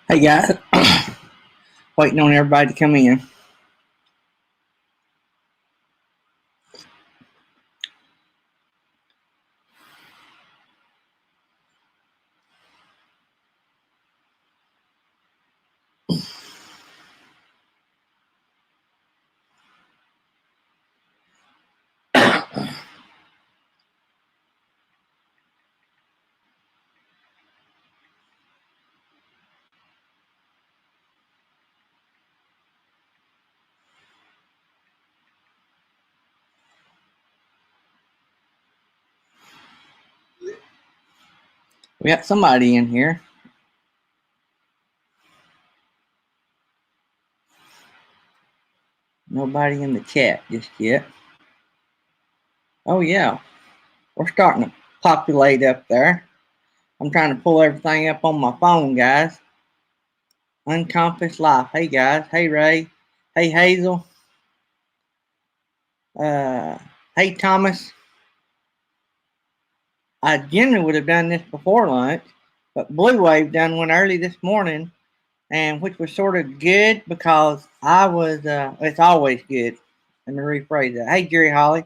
Hey guys, waiting on everybody to come in. We got somebody in here. Nobody in the chat just yet. Oh yeah, we're starting to populate up there. I'm trying to pull everything up on my phone, guys. Uncompassed Life. Hey guys. Hey Ray. Hey Hazel. Hey Thomas. I generally would have done this before lunch, but Blue Wave done one early this morning, and which was sort of good because I was. It's always good. Let me rephrase that. Hey Jerry Holly,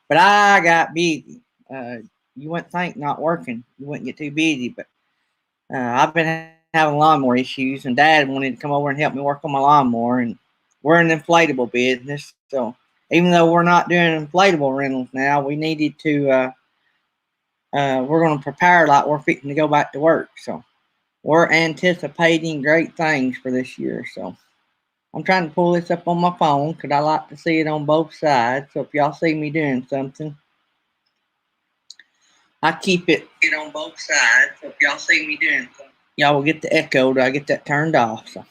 but I got busy. Uh, you wouldn't think not working, you wouldn't get too busy, but I've been having lawnmower issues, and Dad wanted to come over and help me work on my lawnmower, and we're in the inflatable business, so even though we're not doing inflatable rentals now, we needed to. We're going to prepare like we're fixing to go back to work, so we're anticipating great things for this year. So I'm trying to pull this up on my phone because I like to see it on both sides. So if y'all see me doing something, I keep it on both sides. So if y'all see me doing something, y'all will get the echo. I get that turned off. So,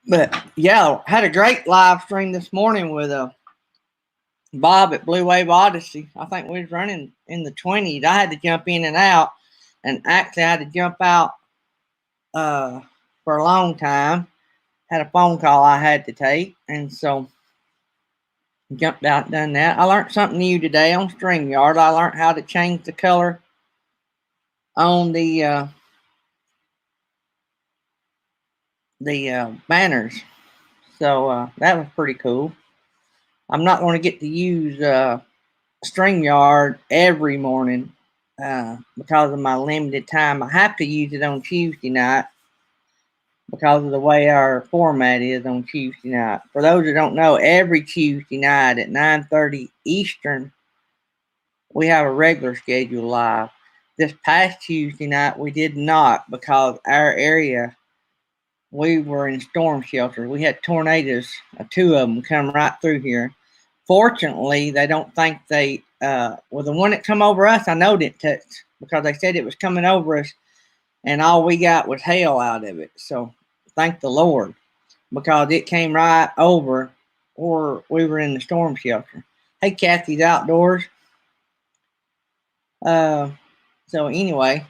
but yeah, had a great live stream this morning with Bob at Blue Wave Odyssey. I think we was running in the 20s. I had to jump in and out, and actually I had to jump out for a long time. Had a phone call I had to take, and so jumped out and done that. I learned something new today on StreamYard. I learned how to change the color on the banners, so that was pretty cool. I'm not going to get to use StreamYard every morning because of my limited time. I have to use it on Tuesday night because of the way our format is on Tuesday night. For those that don't know, every Tuesday night at 9:30 Eastern, we have a regular schedule live. This past Tuesday night, we did not because our area, we were in storm shelter. We had tornadoes, two of them come right through here. Fortunately, they don't think well, the one that come over us, I know didn't touch because they said it was coming over us, and all we got was hail out of it. So thank the Lord because it came right over, or we were in the storm shelter. Hey, Kathy's Outdoors. So anyway,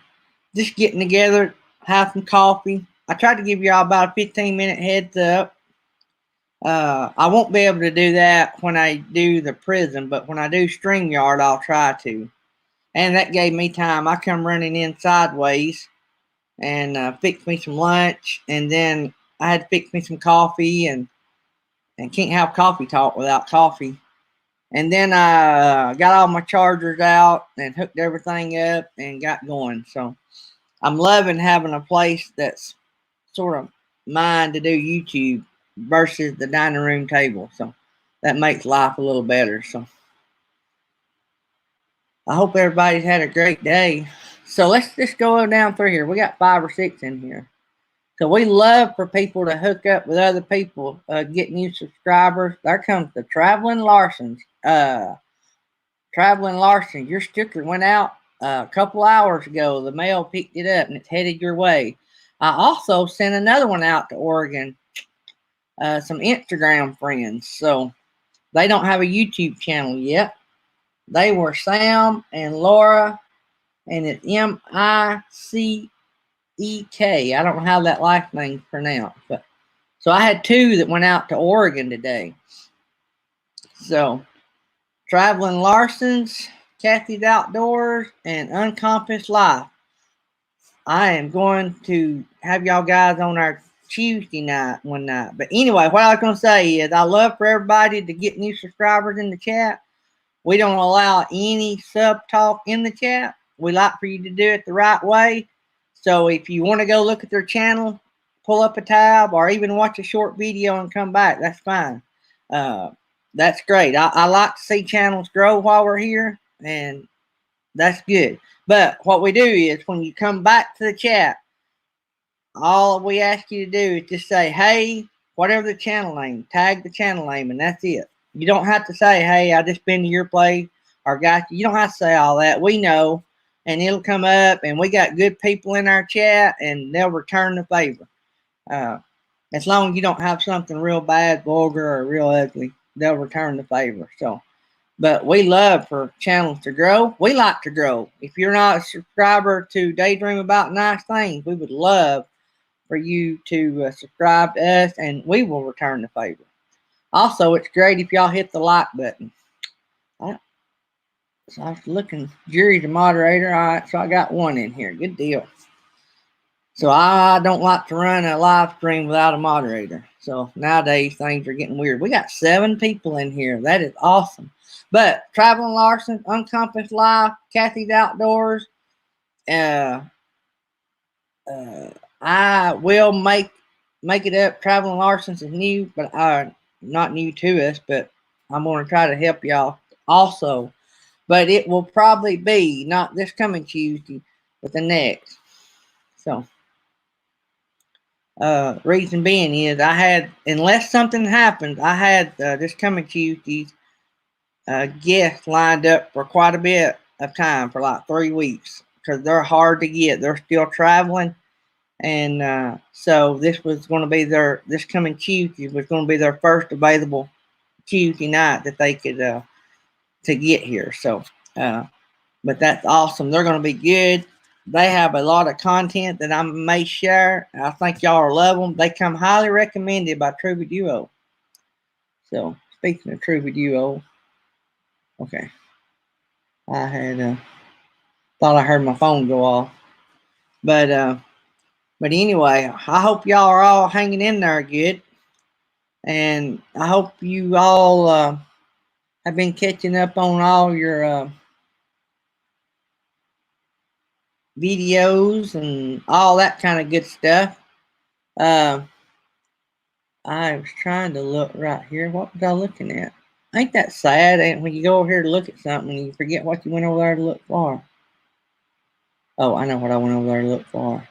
just getting together, have some coffee. I tried to give y'all about a 15-minute heads up. I won't be able to do that when I do the prison, but when I do StreamYard, I'll try to. And that gave me time. I come running in sideways and fix me some lunch, and then I had to fix me some coffee, and can't have coffee talk without coffee. And then I got all my chargers out and hooked everything up and got going. So I'm loving having a place that's sort of mine to do YouTube versus the dining room table. So that makes life a little better. So I hope everybody's had a great day. So let's just go down through here. We got 5 or 6 in here. So we love for people to hook up with other people, get new subscribers. There comes the Traveling Larsons. Traveling Larson, your sticker went out a couple hours ago. The mail picked it up and it's headed your way. I also sent another one out to Oregon, some Instagram friends. So they don't have a YouTube channel yet. They were Sam and Laura, and it's Miceek. I don't know how that last name's pronounced, but so I had 2 that went out to Oregon today. So Traveling Larsons, Kathy's Outdoors, and Uncompassed Life. I am going to have y'all guys on our Tuesday night one night. But anyway, what I was going to say is I love for everybody to get new subscribers in the chat. We don't allow any sub talk in the chat. We like for you to do it the right way. So if you want to go look at their channel, pull up a tab, or even watch a short video and come back, that's fine. That's great. I like to see channels grow while we're here, and that's good. But what we do is when you come back to the chat, all we ask you to do is just say, hey, whatever the channel name, tag the channel name, and that's it. You don't have to say, hey, I just been to your place or got you. You don't have to say all that. We know, and it'll come up, and we got good people in our chat, and they'll return the favor. As long as you don't have something real bad, vulgar, or real ugly, they'll return the favor. So, but we love for channels to grow. We like to grow. If you're not a subscriber to Daydream About Nice Things, we would love for you to subscribe to us, and we will return the favor. Also, it's great if y'all hit the like button. So I was looking, Jerry's the moderator. All right, so I got one in here. Good deal. So I don't like to run a live stream without a moderator. So nowadays things are getting weird. We got 7 people in here. That is awesome. But Traveling Larson, Uncompassed Life, Kathy's Outdoors, I will make it up. Traveling Larson's is new, but not new to us, but I'm going to try to help y'all also. But it will probably be not this coming Tuesday, but the next. So, reason being is I had, unless something happens, I had this coming Tuesday's guests lined up for quite a bit of time, for like 3 weeks, because they're hard to get. They're still traveling. And so this was going to be this coming Tuesday was going to be their first available Tuesday night that they could to get here. So, but that's awesome. They're going to be good. They have a lot of content that I may share. I think y'all will love them. They come highly recommended by Truby Duo. So, speaking of Truby Duo, okay, I had thought I heard my phone go off, but anyway, I hope y'all are all hanging in there good. And I hope you all have been catching up on all your videos and all that kind of good stuff. I was trying to look right here. What was I looking at? Ain't that sad? And when you go over here to look at something and you forget what you went over there to look for. Oh, I know what I went over there to look for.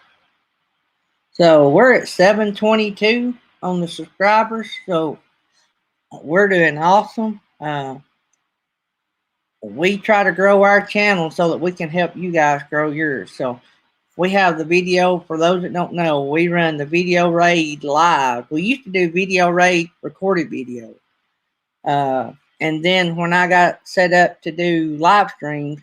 So we're at 722 on the subscribers. So we're doing awesome. We try to grow our channel so that we can help you guys grow yours. So we have the video. For those that don't know, we run the Video Raid live. We used to do Video Raid recorded video. And then when I got set up to do live streams,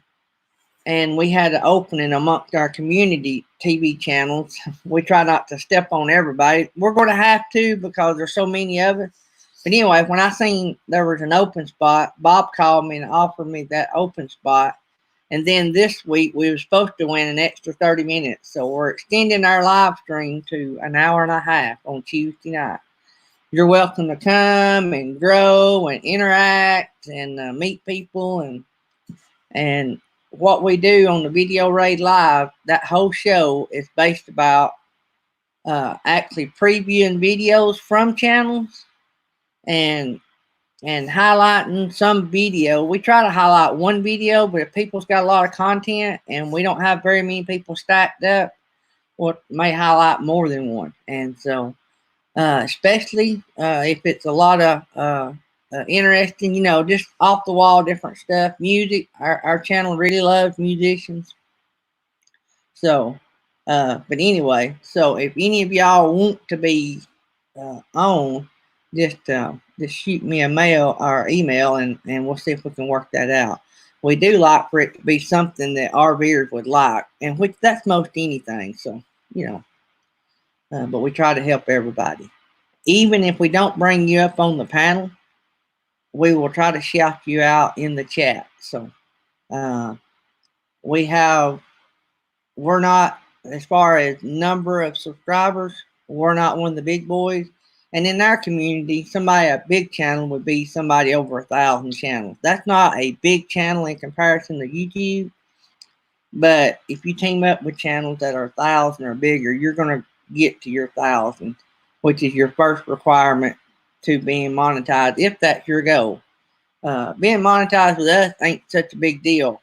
and we had an opening amongst our community TV channels, we try not to step on everybody. We're going to have to, because there's so many of us. But anyway, when I seen there was an open spot, Bob called me and offered me that open spot. And then this week, we were supposed to win an extra 30 minutes. So we're extending our live stream to an hour and a half on Tuesday night. You're welcome to come and grow and interact and meet people. And what we do on the Video Raid Live, that whole show is based about actually previewing videos from channels and highlighting some video. We try to highlight one video, but if people's got a lot of content and we don't have very many people stacked up, we may highlight more than one. And so, especially if it's a lot of interesting, just off the wall, different stuff, music. Our channel really loves musicians. So, but anyway, so if any of y'all want to be on, just shoot me a mail or email, and we'll see if we can work that out. We do like for it to be something that RVers would like, and which that's most anything. So, but we try to help everybody. Even if we don't bring you up on the panel, we will try to shout you out in the chat. So we're not as far as number of subscribers, we're not one of the big boys. And in our community, somebody a big channel would be somebody over 1,000 channels. That's not a big channel in comparison to YouTube. But if you team up with channels that are 1,000 or bigger, you're going to get to your 1,000, which is your first requirement to being monetized, if that's your goal. Being monetized with us ain't such a big deal.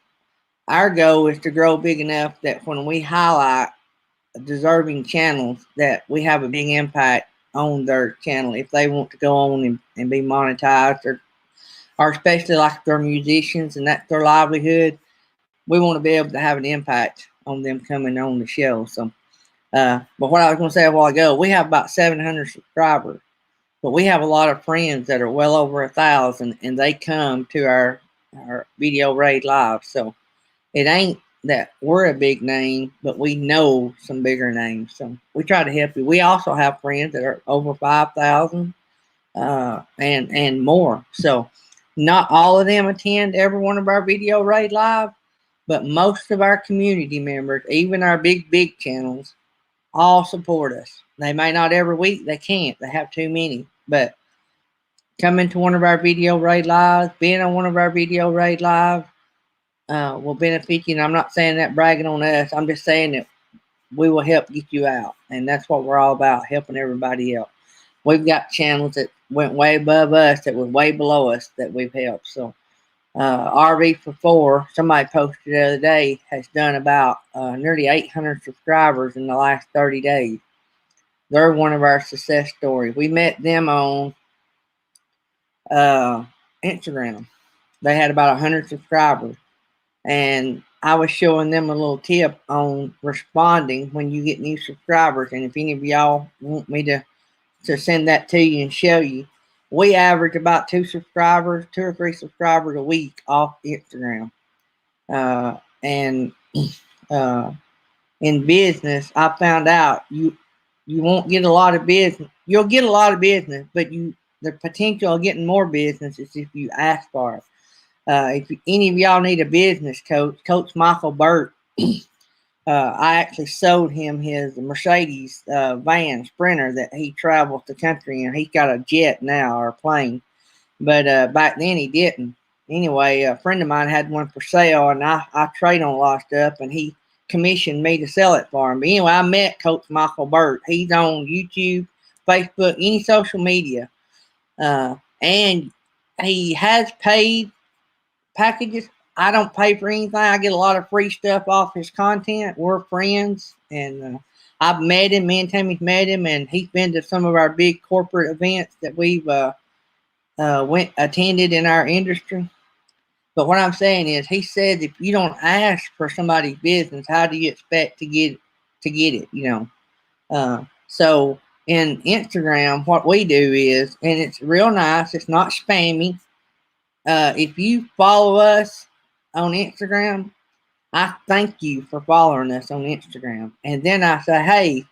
Our goal is to grow big enough that when we highlight deserving channels, that we have a big impact on their channel if they want to go on and be monetized, or especially like if they're musicians and that's their livelihood. We want to be able to have an impact on them coming on the show. So, but what I was going to say a while ago, we have about 700 subscribers, but we have a lot of friends that are well over 1,000, and they come to our video raid live. So it ain't that we're a big name, but we know some bigger names. So we try to help you. We also have friends that are over 5,000 and more. So not all of them attend every one of our video raid live, but most of our community members, even our big channels, all support us. They may not every week. They can't. They have too many. But coming to one of our video raid lives, being on one of our video raid live will benefit you. And I'm not saying that bragging on us. I'm just saying that we will help get you out. And that's what we're all about, helping everybody out. We've got channels that went way above us, that was way below us, that we've helped. So RV for 4, somebody posted the other day, has done about nearly 800 subscribers in the last 30 days. They're one of our success stories. We met them on Instagram. They had about 100 subscribers. And I was showing them a little tip on responding when you get new subscribers. And if any of y'all want me to send that to you and show you, we average about 2 or 3 subscribers a week off Instagram. And in business, I found out you won't get a lot of business. You'll get a lot of business, but the potential of getting more business is if you ask for it. If any of y'all need a business coach, Coach Michael Burt, I actually sold him his Mercedes van Sprinter that he travels the country in. He's got a jet now, or a plane, but back then he didn't. Anyway, a friend of mine had one for sale, and I trade on a lot of stuff, and he commissioned me to sell it for him. But anyway, I met Coach Michael Burt. He's on YouTube, Facebook, any social media, and he has paid packages. I don't pay for anything. I get a lot of free stuff off his content. We're friends, and I've met him. Me and Tammy's met him, and he's been to some of our big corporate events that we've attended in our industry. But what I'm saying is, he said, if you don't ask for somebody's business, how do you expect to get it? You know. So in Instagram, what we do is, and it's real nice. It's not spammy. If you follow us on Instagram, I thank you for following us on Instagram. And then I say, hey,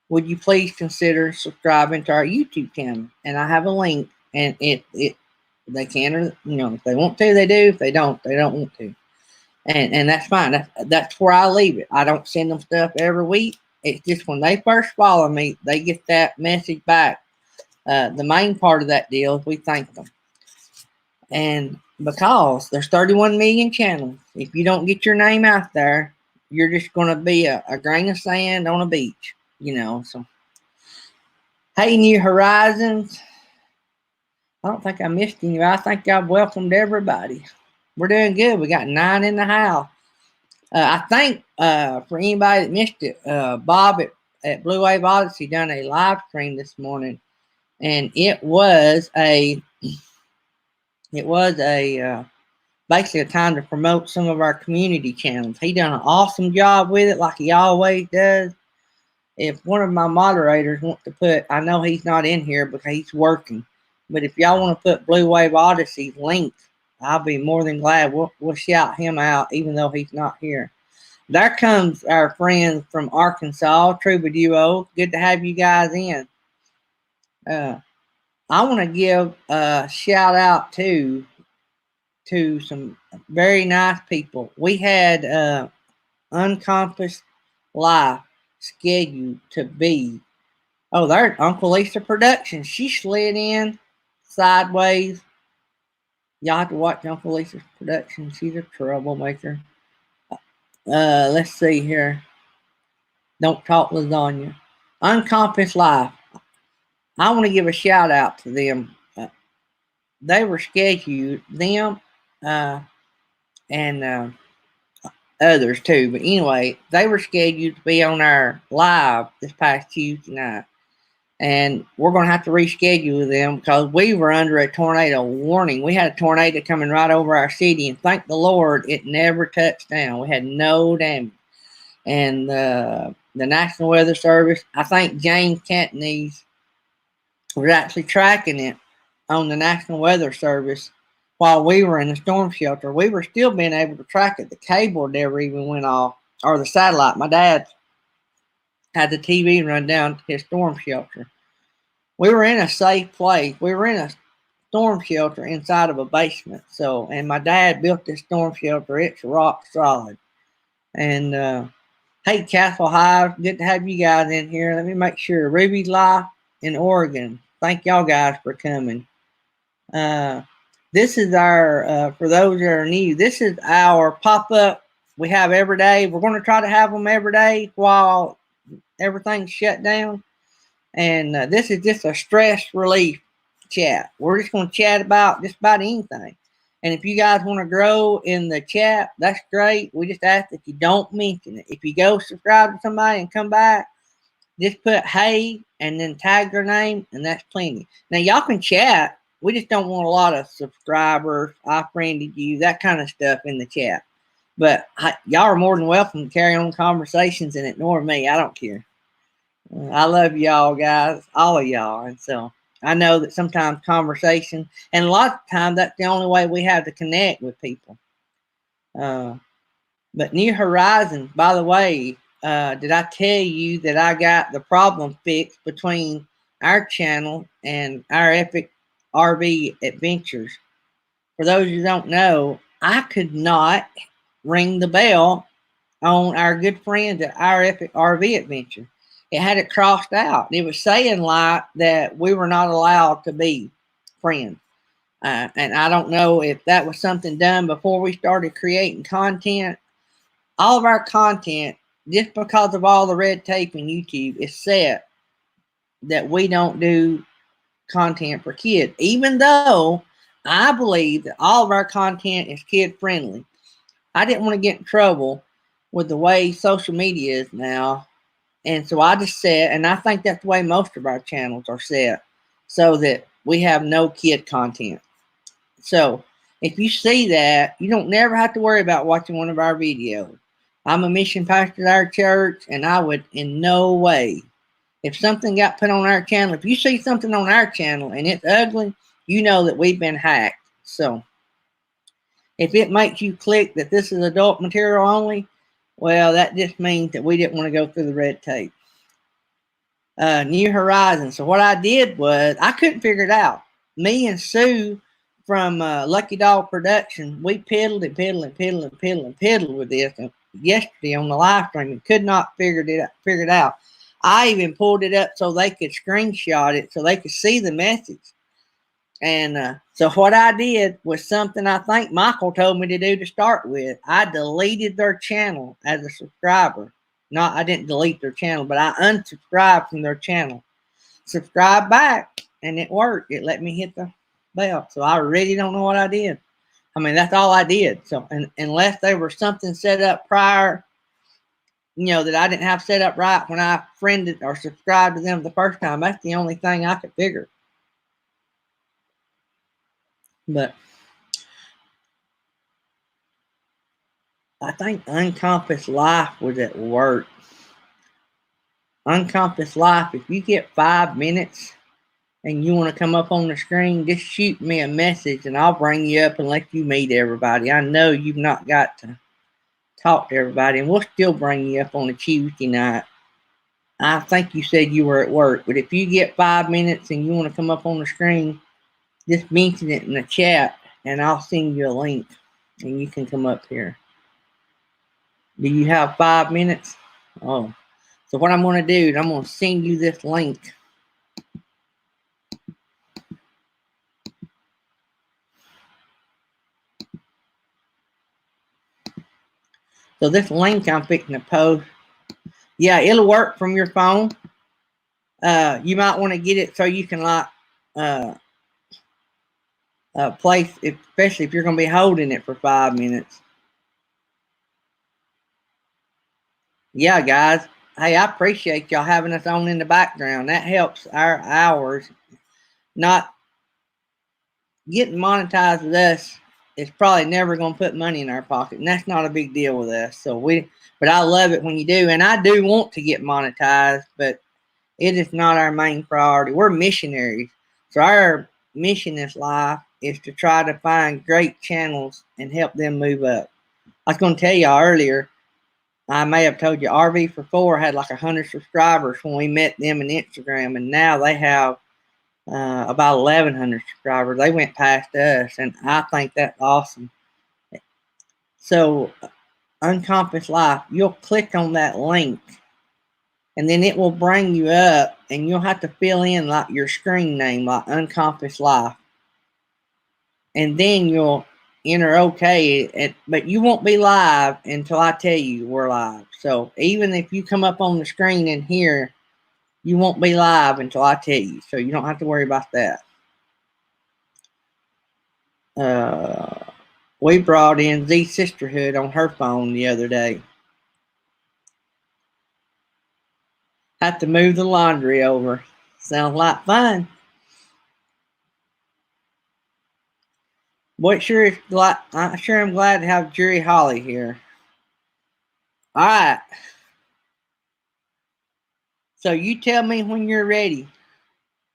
would you please consider subscribing to our YouTube channel? And I have a link, and they can, or if they want to, they do. If they don't want to. And that's fine. That's where I leave it. I don't send them stuff every week. It's just when they first follow me, they get that message back. The main part of that deal is we thank them. And because there's 31 million channels, if you don't get your name out there, you're just going to be a grain of sand on a beach, So, hey, New Horizons. I don't think I missed any. I think I've welcomed everybody. We're doing good. We got 9 in the house. I think for anybody that missed it, Bob at Blue Wave Odyssey done a live stream this morning, and it was basically a time to promote some of our community channels. He done an awesome job with it, like he always does. If one of my moderators wants to put, I know he's not in here because he's working, but if y'all want to put Blue Wave Odyssey's link, I'll be more than glad. We'll shout him out, even though he's not here. There comes our friends from Arkansas, Truba Duo. Good to have you guys in. I want to give a shout out to some very nice people. We had Uncompassed Life scheduled to be. Oh, there's Uncle Lisa Productions. She slid in sideways. Y'all have to watch Uncle Lisa's Productions. She's a troublemaker. Let's see here. Don't talk lasagna. Uncompassed Life. I want to give a shout out to them. They were scheduled, them and others too. But anyway, they were scheduled to be on our live this past Tuesday night. And we're going to have to reschedule them because we were under a tornado warning. We had a tornado coming right over our city, and thank the Lord it never touched down. We had no damage. And the National Weather Service, I think James Cantonese was actually tracking it on the National Weather Service while we were in the storm shelter. We were still being able to track it. The cable never even went off, or the satellite. My dad had the TV run down to his storm shelter. We were in a safe place. We were in a storm shelter inside of a basement. So, and my dad built this storm shelter. It's rock solid. And hey, Castle Hive, good to have you guys in here. Let me make sure. Ruby's Life in Oregon. Thank y'all guys for coming. This is our, for those that are new, this is our pop-up we have every day. We're going to try to have them every day while everything's shut down. And this is just a stress relief chat. We're just going to chat about just about anything. And if you guys want to grow in the chat, that's great. We just ask that you don't mention it. If you go subscribe to somebody and come back, just put hey and then tag their name, and that's plenty. Now, y'all can chat. We just don't want a lot of subscribers, I friended you, that kind of stuff in the chat. But y'all are more than welcome to carry on conversations and ignore me. I don't care. I love y'all guys, all of y'all. And so I know that sometimes conversation, and a lot of times that's the only way we have to connect with people. But New Horizons, by the way, did I tell you that I got the problem fixed between our channel and our Epic RV Adventures? For those who don't know, I could not ring the bell on our good friends at our Epic RV Adventure. It had it crossed out. It was saying like that we were not allowed to be friends. And I don't know if that was something done before we started creating content. All of our content, just because of all the red tape in YouTube, is set that we don't do content for kids, even though I believe that all of our content is kid friendly. I didn't want to get in trouble with the way social media is now. And so I just said, and I think that's the way most of our channels are set, so that we have no kid content. So if you see that, you don't never have to worry about watching one of our videos. I'm a mission pastor at our church, and I would in no way, if something got put on our channel, if you see something on our channel and it's ugly, you know that we've been hacked. So if it makes you click that this is adult material only, well, that just means that we didn't want to go through the red tape. New Horizons. So what I did was, I couldn't figure it out. Me and Sue from Lucky Dog Production, we piddled and piddled and piddled and piddled and piddled with this yesterday on the live stream and could not figure it out. I even pulled it up so they could screenshot it so they could see the message. And so what I did was something I think Michael told me to do to start with. I deleted their channel as a subscriber. Not, I didn't delete their channel, but I unsubscribed from their channel. Subscribe back, and it worked. It let me hit the bell. So I really don't know what I did. I mean, that's all I did. So, and unless there was something set up prior, you know, that I didn't have set up right when I friended or subscribed to them the first time, that's the only thing I could figure. But I think Uncompassed Life was at work. Uncompassed Life, if you get 5 minutes and you want to come up on the screen, just shoot me a message and I'll bring you up and let you meet everybody. I know you've not got to talk to everybody, and we'll still bring you up on a Tuesday night. I think you said you were at work, but if you get 5 minutes and you want to come up on the screen, just mention it in the chat and I'll send you a link and you can come up here. Do you have 5 minutes? Oh, so what I'm going to do is I'm going to send you this link. So this link I'm fixing to post, yeah, it'll work from your phone. You might want to get it so you can like place, especially if you're going to be holding it for 5 minutes. Yeah, guys. Hey, I appreciate y'all having us on in the background. That helps our hours. Not getting monetized with us is probably never going to put money in our pocket, and that's not a big deal with us. But I love it when you do, and I do want to get monetized, but it is not our main priority. We're missionaries, so our mission in life is to try to find great channels and help them move up. I was going to tell y'all earlier, I may have told you RV for Four had like 100 subscribers when we met them in Instagram, and now they have about 1,100 subscribers. They went past us, and I think that's awesome. So, Uncompass Life, you'll click on that link, and then it will bring you up, and you'll have to fill in like your screen name, like Uncompass Life, and then you'll enter OK. But you won't be live until I tell you we're live. So even if you come up on the screen in here, you won't be live until I tell you. So you don't have to worry about that. We brought in the Sisterhood on her phone the other day. Had to move the laundry over. Sounds like fun. But I'm sure I'm glad to have Jerry Holly here. All right. So you tell me when you're ready.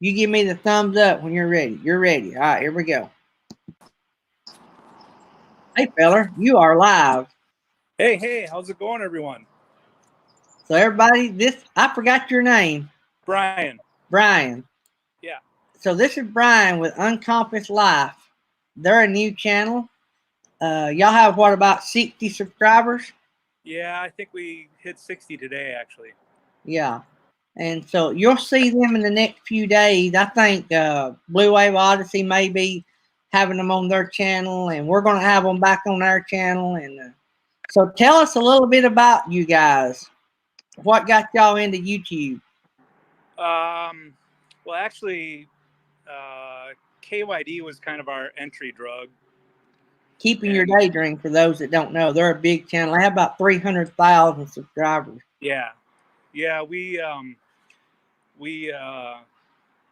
You give me the thumbs up when you're ready. You're ready. All right, here we go. Hey, feller, you are live. Hey, how's it going, everyone? So everybody, I forgot your name. Brian. Brian. Yeah. So this is Brian with Uncompass Life. They're a new channel. Y'all have what, about 60 subscribers? Yeah, I think we hit 60 today, actually. Yeah. And so you'll see them in the next few days. I think Blue Wave Odyssey may be having them on their channel, and we're going to have them back on our channel. And so tell us a little bit about you guys. What got y'all into YouTube? Well, actually, KYD was kind of our entry drug. Keeping Your Daydream, for those that don't know, they're a big channel. They have about 300,000 subscribers. Yeah, we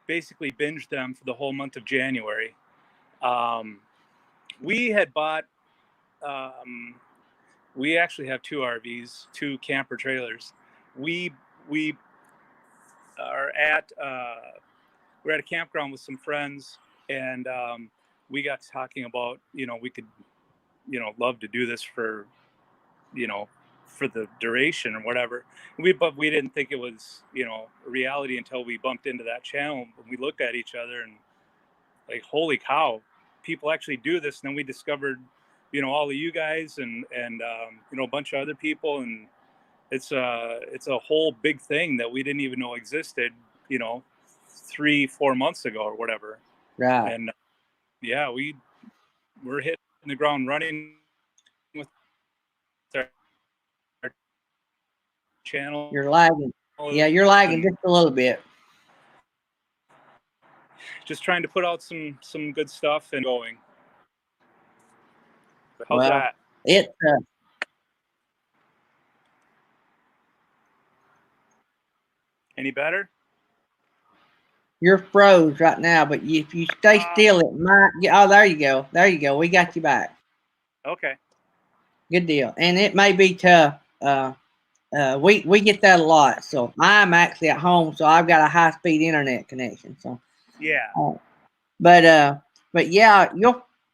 basically binged them for the whole month of January. We had bought. We actually have 2 RVs, 2 camper trailers. We are at we're at a campground with some friends, and we got talking about, we could, love to do this for, for the duration or whatever. But we didn't think it was, a reality until we bumped into that channel. We looked at each other and like, holy cow, people actually do this. And then we discovered, all of you guys and a bunch of other people, and it's a whole big thing that we didn't even know existed, 3-4 months ago or whatever. Right. And yeah, we're hitting the ground running with our channel. You're lagging. Yeah, you're lagging just a little bit. Just trying to put out some good stuff and going. How's that? It's any better? You're froze right now, but if you stay still, it might. Oh, there you go. There you go. We got you back. Okay. Good deal. And it may be tough. We get that a lot. So I'm actually at home, so I've got a high speed internet connection. So yeah. But yeah,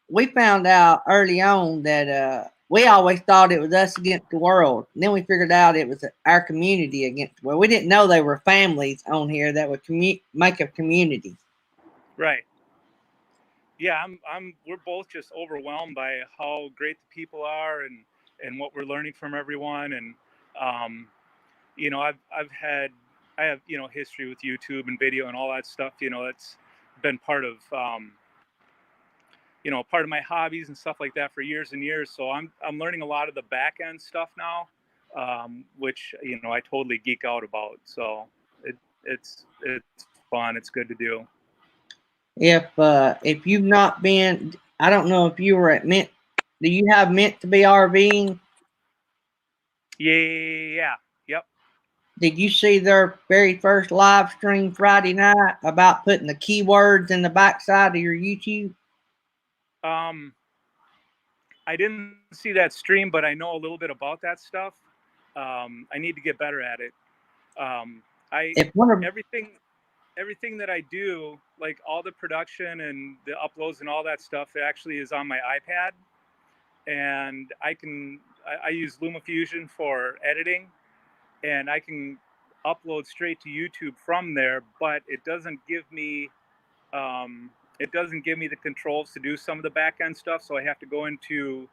we found out early on that we always thought it was us against the world. And then we figured out it was our community against the world. We didn't know there were families on here that would make a community. Right. Yeah, we're both just overwhelmed by how great the people are and what we're learning from everyone. And I have, history with YouTube and video and all that stuff. It's been part of, part of my hobbies and stuff like that for years and years. So I'm learning a lot of the back end stuff now, which, I totally geek out about. So it's fun. It's good to do. If you've not been, I don't know if you were at Mint. Do you have Meant to Be RVing? Yeah. Yep. Did you see their very first live stream Friday night about putting the keywords in the backside of your YouTube? I didn't see that stream, but I know a little bit about that stuff. I need to get better at it. Everything that I do, like all the production and the uploads and all that stuff, actually is on my iPad, and I use LumaFusion for editing, and I can upload straight to YouTube from there. But it doesn't give me the controls to do some of the back end stuff, so I have to go into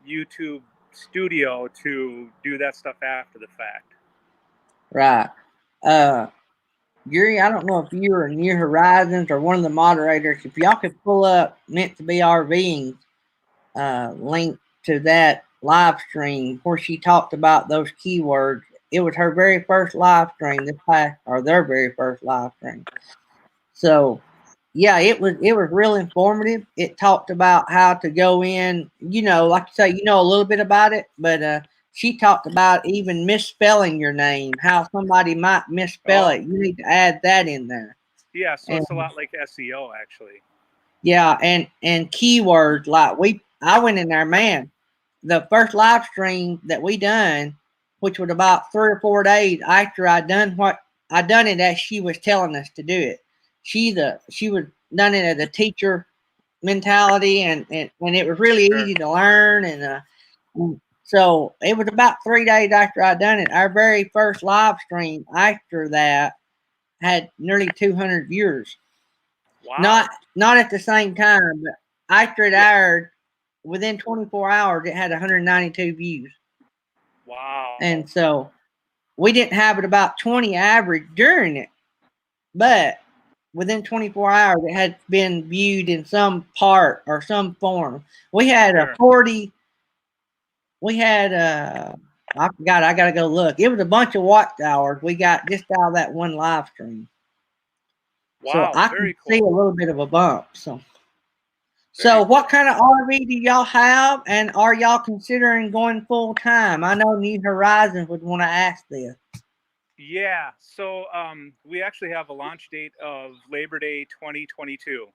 YouTube Studio to do that stuff after the fact. Right. Yuri, I don't know if you or New Horizons or one of the moderators, if y'all could pull up Meant to Be RVing link to that live stream where she talked about those keywords. It was her very first live stream their very first live stream. So yeah, it was real informative. It talked about how to go in, like you say, a little bit about it, but she talked about even misspelling your name, how somebody might misspell it. You need to add that in there. Yeah, so it's a lot like SEO, actually. Yeah, and keywords, like I went in there, man. The first live stream that we done, which was about 3 or 4 days after I done it as she was telling us to do it. She was done it as a teacher mentality, and it was really easy to learn, and so it was about 3 days after I done it. Our very first live stream after that had nearly 200 viewers. Wow. Not at the same time, but after it aired, within 24 hours, it had 192 views. Wow. And so we didn't have it about 20 average during it, but within 24 hours, it had been viewed in some part or some form. We had I forgot, I got to go look. It was a bunch of watch hours we got just out of that one live stream. Wow, so I very can see a little bit of a bump. So what kind of RV do y'all have, and are y'all considering going full time? I know New Horizons would want to ask this. Yeah, so we actually have a launch date of Labor Day 2022.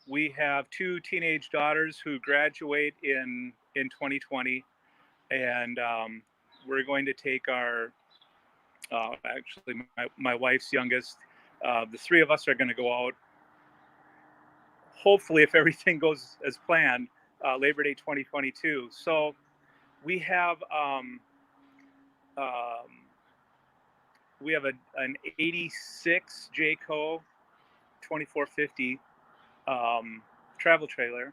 We have 2 teenage daughters who graduate in 2020, and we're going to take our actually my wife's youngest. The 3 of us are going to go out. Hopefully, if everything goes as planned, Labor Day 2022. So we have an 86 Jayco 2450 travel trailer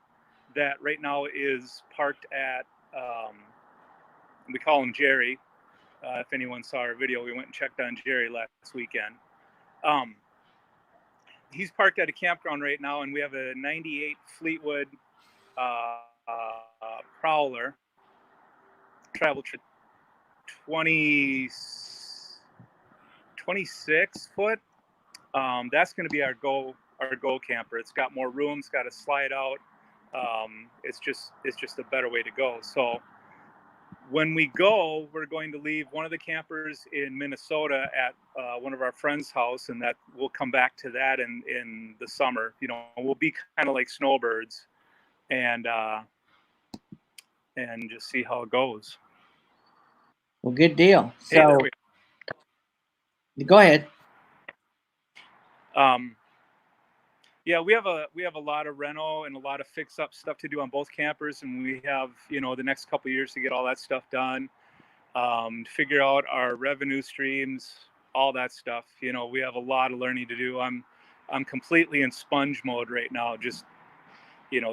that right now is parked at, we call him Jerry. If anyone saw our video, we went and checked on Jerry last weekend. He's parked at a campground right now, and we have a 98 Fleetwood Prowler travel trailer, 26 foot. That's going to be our go camper. It's got more room. It's got a slide out. It's just a better way to go. So when we go, we're going to leave one of the campers in Minnesota at one of our friends' house, and that we'll come back to that in the summer. We'll be kind of like snowbirds, and just see how it goes. Well, good deal. So, go ahead. Yeah, we have a lot of reno and a lot of fix up stuff to do on both campers, and we have the next couple of years to get all that stuff done, figure out our revenue streams, all that stuff. We have a lot of learning to do. I'm completely in sponge mode right now, just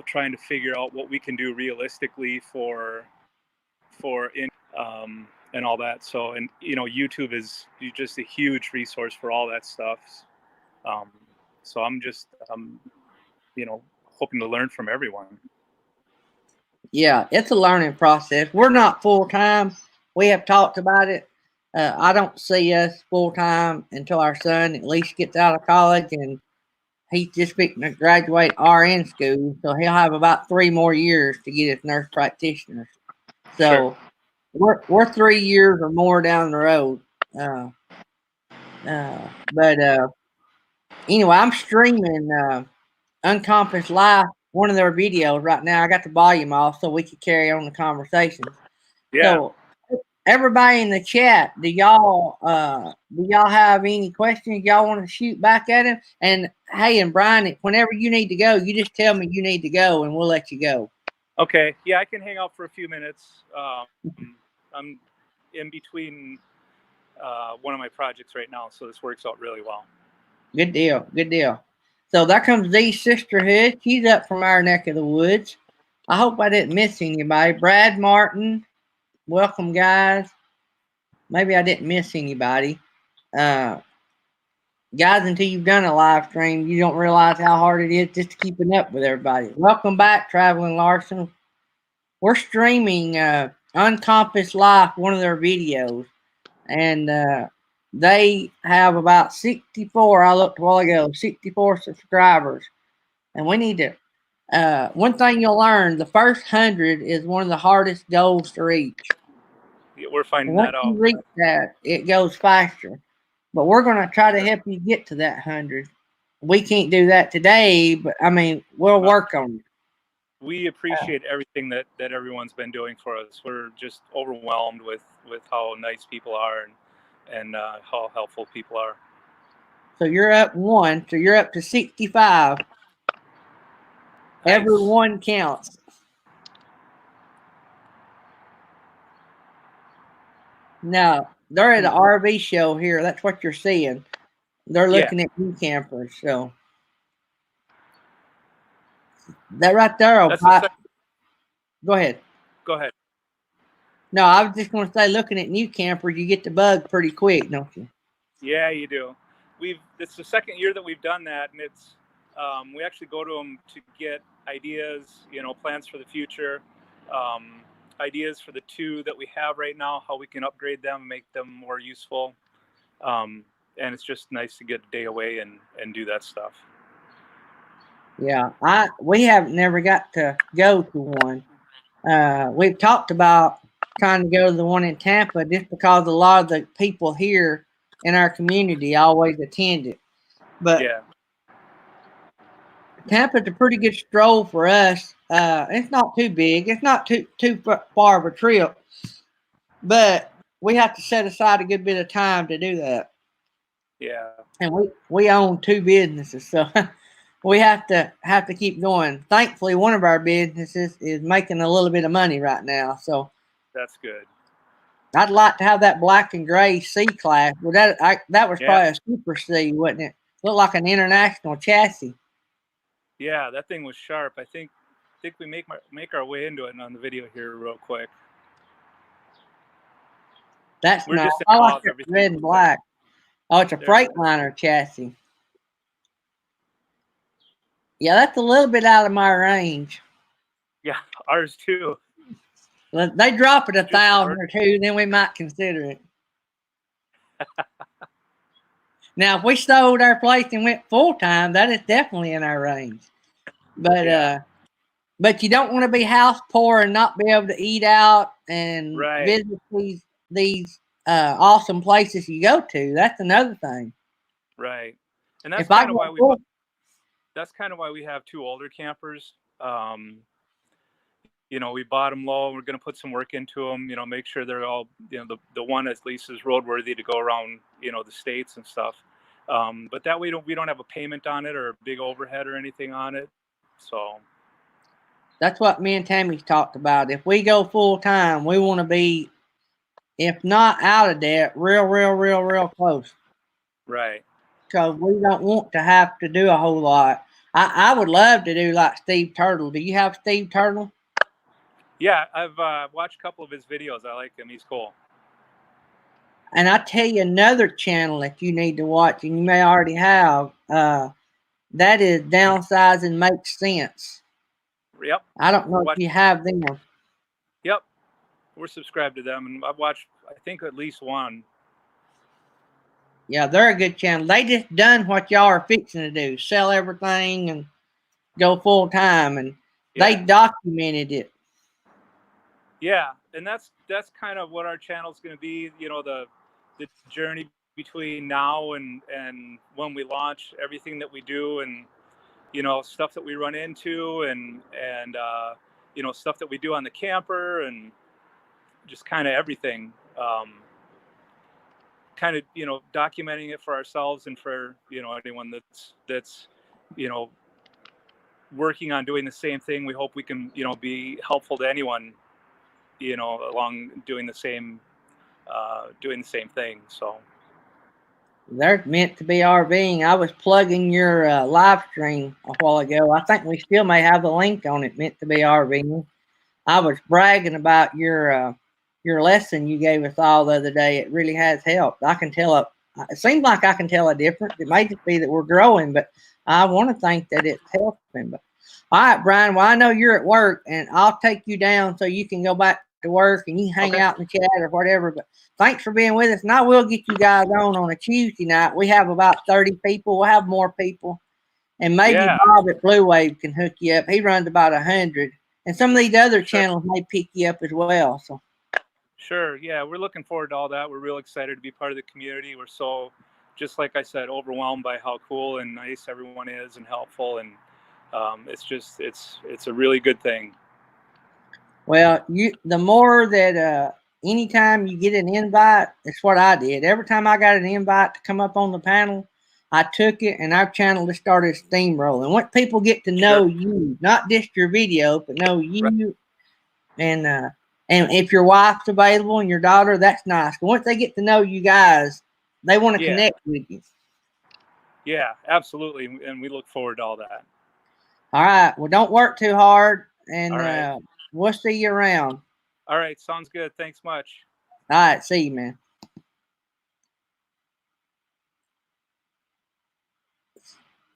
trying to figure out what we can do realistically and all that. So, and YouTube is just a huge resource for all that stuff. Um, so I'm hoping to learn from everyone. Yeah, it's a learning process. We're not full time. We have talked about it. I don't see us full time until our son at least gets out of college, and he's just fixing to graduate RN school, so he'll have about 3 more years to get his nurse practitioner. So we're 3 years or more down the road. But anyway, I'm streaming Uncompassed Life, one of their videos right now. I got the volume off so we could carry on the conversation. Yeah. So everybody in the chat, do y'all have any questions y'all want to shoot back at him? And hey, and Brian, whenever you need to go, you just tell me you need to go, and we'll let you go. Okay. Yeah, I can hang out for a few minutes. I'm in between one of my projects right now, so this works out really well. Good deal. Good deal. So there comes the sisterhood. She's up from our neck of the woods. I hope I didn't miss anybody. Brad Martin, welcome, guys. Maybe I didn't miss anybody. Guys, until you've done a live stream, you don't realize how hard it is just keeping up with everybody. Welcome back, Traveling Larson. We're streaming Uncompassed Life, one of their videos, and they have about 64. I looked a while ago, 64 subscribers, and we need to. One thing you'll learn: the first 100 is one of the hardest goals to reach. We're finding Once that out. you reach that, it goes faster. But we're going to try to help you get to that 100. We can't do that today, but I mean, we'll work on it. We appreciate everything that everyone's been doing for us. We're just overwhelmed with how nice people are and how helpful people are. So you're up 1. So you're up to 65. Nice. Every one counts. Now, they're at an RV show here. That's what you're seeing. They're looking at new campers. So that right there. Go ahead. Go ahead. No, I was just going to say, looking at new campers, you get the bug pretty quick, don't you? Yeah, you do. It's the second year that we've done that, and it's we actually go to them to get ideas, plans for the future, ideas for the 2 that we have right now, how we can upgrade them, make them more useful, and it's just nice to get a day away and do that stuff. Yeah, we have never got to go to one. We've talked about trying to go to the one in Tampa just because a lot of the people here in our community always attend it. But yeah, Tampa's a pretty good stroll for us. It's not too big. It's not too far of a trip, but we have to set aside a good bit of time to do that. Yeah, and we own 2 businesses, so we have to keep going. Thankfully, one of our businesses is making a little bit of money right now, so that's good. I'd like to have that black and gray C-Class. Well, that was probably a Super C, wasn't it? Looked like an international chassis. Yeah, that thing was sharp. I think we make our way into it on the video here real quick. That's nice. I like the red and black. Oh, it's a Freightliner chassis. Yeah, that's a little bit out of my range. Yeah, ours too. They drop it 1,000 or 2, then we might consider it. Now, if we sold our place and went full time, that is definitely in our range. But but you don't want to be house poor and not be able to eat out and visit these awesome places you go to. That's another thing. Right, and that's kind of why we have 2 older campers. We bought them low. We're going to put some work into them, make sure they're all, the one at least is roadworthy to go around, the states and stuff. But that way we don't have a payment on it or a big overhead or anything on it. So that's what me and Tammy's talked about. If we go full time, we want to be, if not out of debt, real close. Right. Because we don't want to have to do a whole lot. I would love to do like Steve Turtle. Do you have Steve Turtle? Yeah, I've watched a couple of his videos. I like him. He's cool. And I tell you another channel that you need to watch, and you may already have. That is Downsizing Makes Sense. Yep. I don't know if Watch. you have them. Yep. We're subscribed to them, and I've watched, I think, at least one. Yeah, they're a good channel. They just done what y'all are fixing to do: sell everything and go full time, and they Yeah. documented it. Yeah, and that's kind of what our channel's going to be. You know, the journey between now and when we launch, everything that we do, and you know, stuff that we run into, and you know, stuff that we do on the camper, and just kind of everything. Kind of, you know, documenting it for ourselves and for, you know, anyone that's you know, working on doing the same thing. We hope we can, you know, be helpful to anyone, you know, along doing the same thing. So They're meant to be RVing. I was plugging your live stream a while ago. I think we still may have the link on it. Meant to be RVing. I was bragging about your lesson you gave us all the other day. It really has helped. I can tell it seems like I can tell a difference. It may just be that we're growing, but I want to think that it's helping. But all right, Brian. Well, I know you're at work, and I'll take you down so you can go back to work and you can hang okay. out in the chat or whatever. But thanks for being with us, and I will get you guys on a Tuesday night. We have about 30 people. We'll have more people, and maybe Yeah, Bob at Blue Wave can hook you up. He runs about 100, and some of these other sure. channels may pick you up as well. So Sure. Yeah, we're looking forward to all that. We're real excited to be part of the community. We're so, just like I said, overwhelmed by how cool and nice everyone is and helpful, and it's just it's a really good thing. well, the more that anytime you get an invite, it's what I did. Every time I got an invite to come up on the panel, I took it, and our channel just started steamrolling. Once people get to know you, not just your video, but know you, Right. and if your wife's available and your daughter, that's nice. But once they get to know you guys, they want to Yeah. connect with you. Yeah, absolutely, and we look forward to all that. All right. Well, don't work too hard, and All right. we'll see you around. All right, sounds good. Thanks much. All right. See you, man.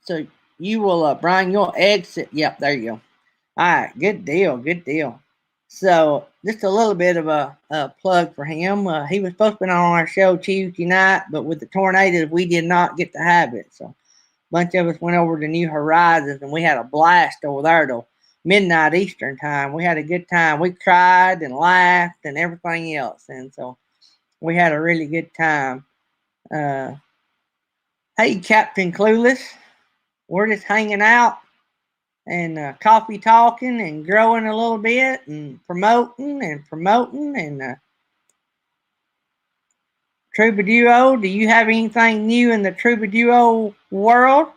So you will, Brian, you'll exit. Yep, there you go. All right. Good deal. Good deal. So just a little bit of a plug for him. He was supposed to be on our show Tuesday night, but with the tornadoes, we did not get to have it. So a bunch of us went over to New Horizons, and we had a blast over there till midnight Eastern time. We had a good time. We cried and laughed and everything else, and so we had a really good time. Hey, Captain Clueless, we're just hanging out and coffee talking and growing a little bit and promoting and Troubaduo. Do you have anything new in the Troubaduo world?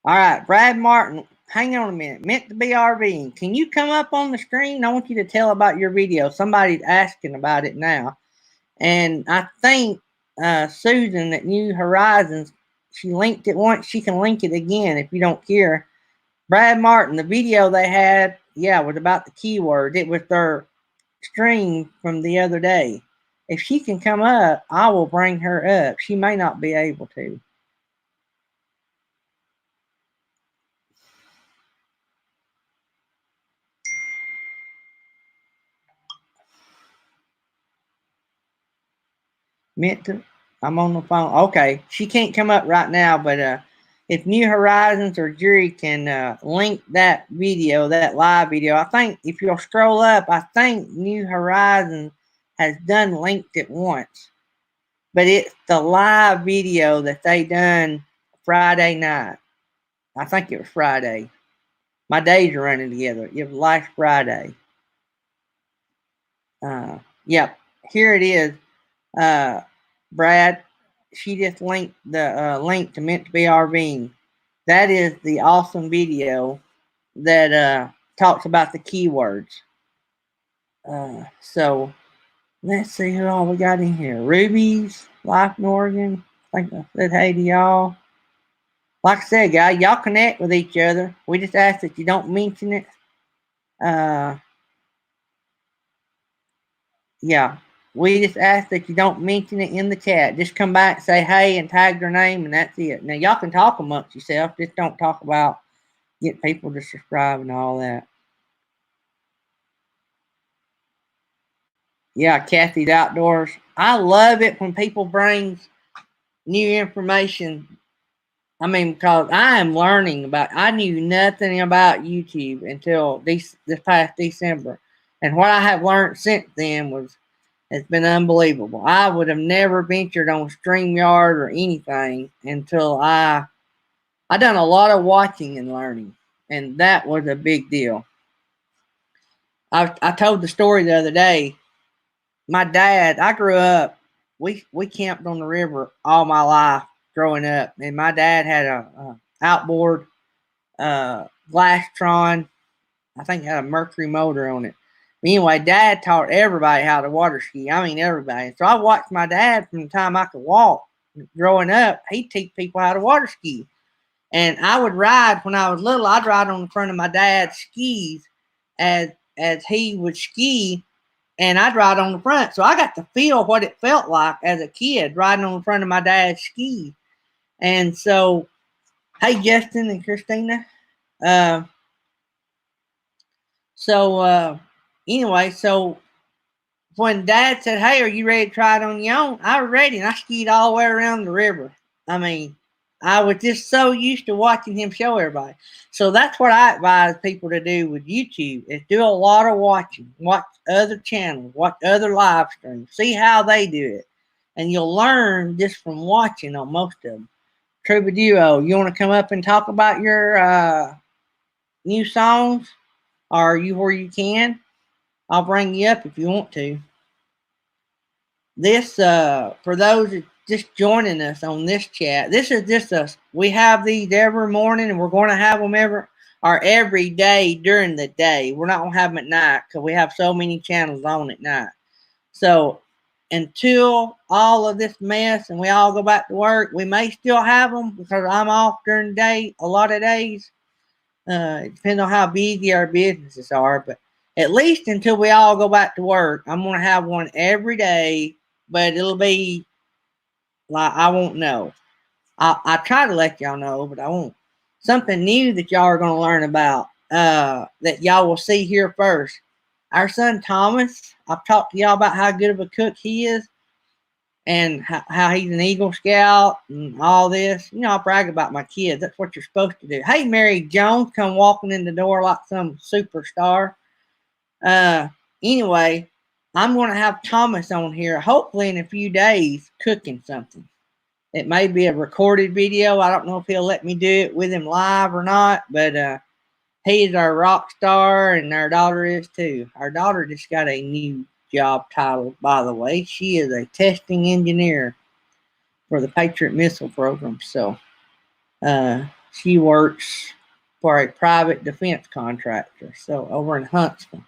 All right, Brad Martin, hang on a minute. Meant to be RVing. Can you come up on the screen? I want you to tell about your video. Somebody's asking about it now. And I think Susan at New Horizons, she linked it once. She can link it again if you don't care. Brad Martin, the video they had, was about the keywords. It was their stream from the other day. If she can come up, I will bring her up. She may not be able to. Meant to. I'm on the phone. Okay, she can't come up right now, but if New Horizons or Jury can link that video, that live video, I think if you'll scroll up, I think New Horizons has done linked it once, but it's the live video that they done Friday night. I think it was Friday. My days are running together. It was last Friday. Yep, here it is. Brad, she just linked the link to Meant to be RVing. That is the awesome video that talks about the keywords. So let's see who all we got in here. Ruby's, Life in Oregon. I think I said hey to y'all. Like I said, guys, y'all connect with each other. We just ask that you don't mention it. Yeah, we just ask that you don't mention it in the chat. Just come back, say hey, and tag their name, and that's it. Now, y'all can talk amongst yourself. Just don't talk about getting people to subscribe and all that. Yeah, Kathy's Outdoors. I love it when people bring new information. I mean, because I am learning about, I knew nothing about YouTube until this past December. And what I have learned since then has been unbelievable. I would have never ventured on StreamYard or anything until I done a lot of watching and learning. And that was a big deal. I told the story the other day. My dad, I grew up, we camped on the river all my life growing up. And my dad had a outboard, Glastron. I think it had a Mercury motor on it. But anyway, Dad taught everybody how to water ski. I mean, everybody. So I watched my dad from the time I could walk. Growing up, he'd teach people how to water ski. And I would ride, when I was little, I'd ride on the front of my dad's skis as he would ski, and I'd ride on the front. So I got to feel what it felt like as a kid riding on the front of my dad's skis. And so, hey, Justin and Christina. Anyway, so when Dad said, hey, are you ready to try it on your own? I was ready, and I skied all the way around the river. I mean, I was just so used to watching him show everybody. So that's what I advise people to do with YouTube, is do a lot of watching. Watch other channels, watch other live streams, see how they do it. And you'll learn just from watching on most of them. Troubaduo, you want to come up and talk about your new songs? Or you where you can? I'll bring you up if you want to. This, for those that just joining us on this chat, this is just us. We have these every morning, and we're going to have them every day during the day. We're not going to have them at night because we have so many channels on at night. So until all of this mess and we all go back to work, we may still have them because I'm off during the day a lot of days. It depends on how busy our businesses are, but at least until we all go back to work, I'm going to have one every day, but it'll be like, I won't know. I try to let y'all know, but I won't. Something new that y'all are going to learn about, that y'all will see here first. Our son Thomas, I've talked to y'all about how good of a cook he is and how he's an Eagle Scout and all this. You know, I brag about my kids. That's what you're supposed to do. Hey, Mary Jones, come walking in the door like some superstar. Anyway, I'm going to have Thomas on here, hopefully in a few days, cooking something. It may be a recorded video. I don't know if he'll let me do it with him live or not, but he's our rock star, and our daughter is too. Our daughter just got a new job title, by the way. She is a testing engineer for the Patriot Missile Program. So she works for a private defense contractor, so over in Huntsville.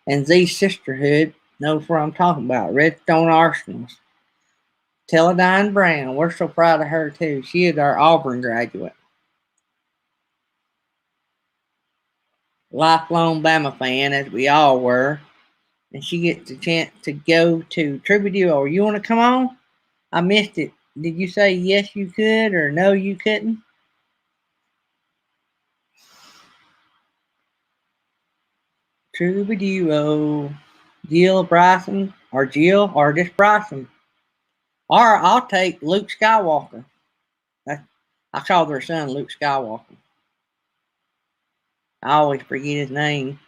And Z Sisterhood knows what I'm talking about. Redstone Arsenals. Teledyne Brown. We're so proud of her too. She is our Auburn graduate. Lifelong Bama fan, as we all were. And she gets a chance to go to Troubadour. You want to come on? I missed it. Did you say yes you could or no you couldn't? Troubadour. Jill Bryson, or Jill, or just Bryson. Or I'll take Luke Skywalker. I call their son Luke Skywalker. I always forget his name.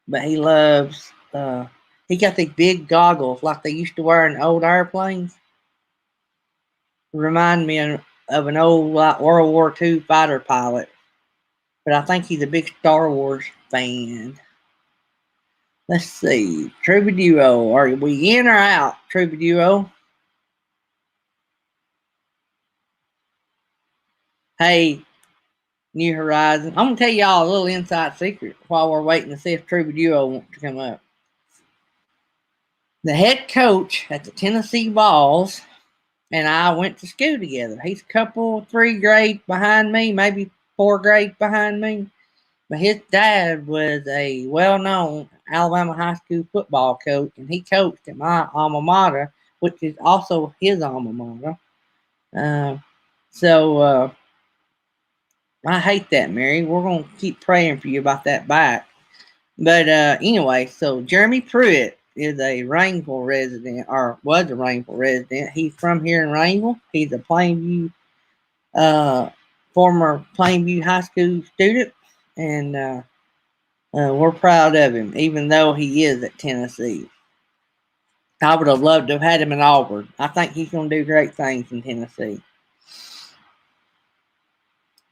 But he loves, he got these big goggles like they used to wear in old airplanes. Remind me of an old World War II fighter pilot. But I think he's a big Star Wars fan. Let's see. Troubadour. Are we in or out, Troubadour? Hey, New Horizon. I'm going to tell y'all a little inside secret while we're waiting to see if Troubadour wants to come up. The head coach at the Tennessee Vols and I went to school together. He's a couple, 3 grades behind me, maybe 4 grades behind me. But his dad was a well-known Alabama high school football coach, and he coached at my alma mater, which is also his alma mater. So I hate that, Mary. We're gonna keep praying for you about that back. But anyway, so Jeremy Pruitt is a Rainville resident, or was a Rainville resident. He's from here in Rainville. He's a Plainview, former Plainview High School student, and we're proud of him, even though he is at Tennessee. I would have loved to have had him in Auburn. I think he's going to do great things in Tennessee.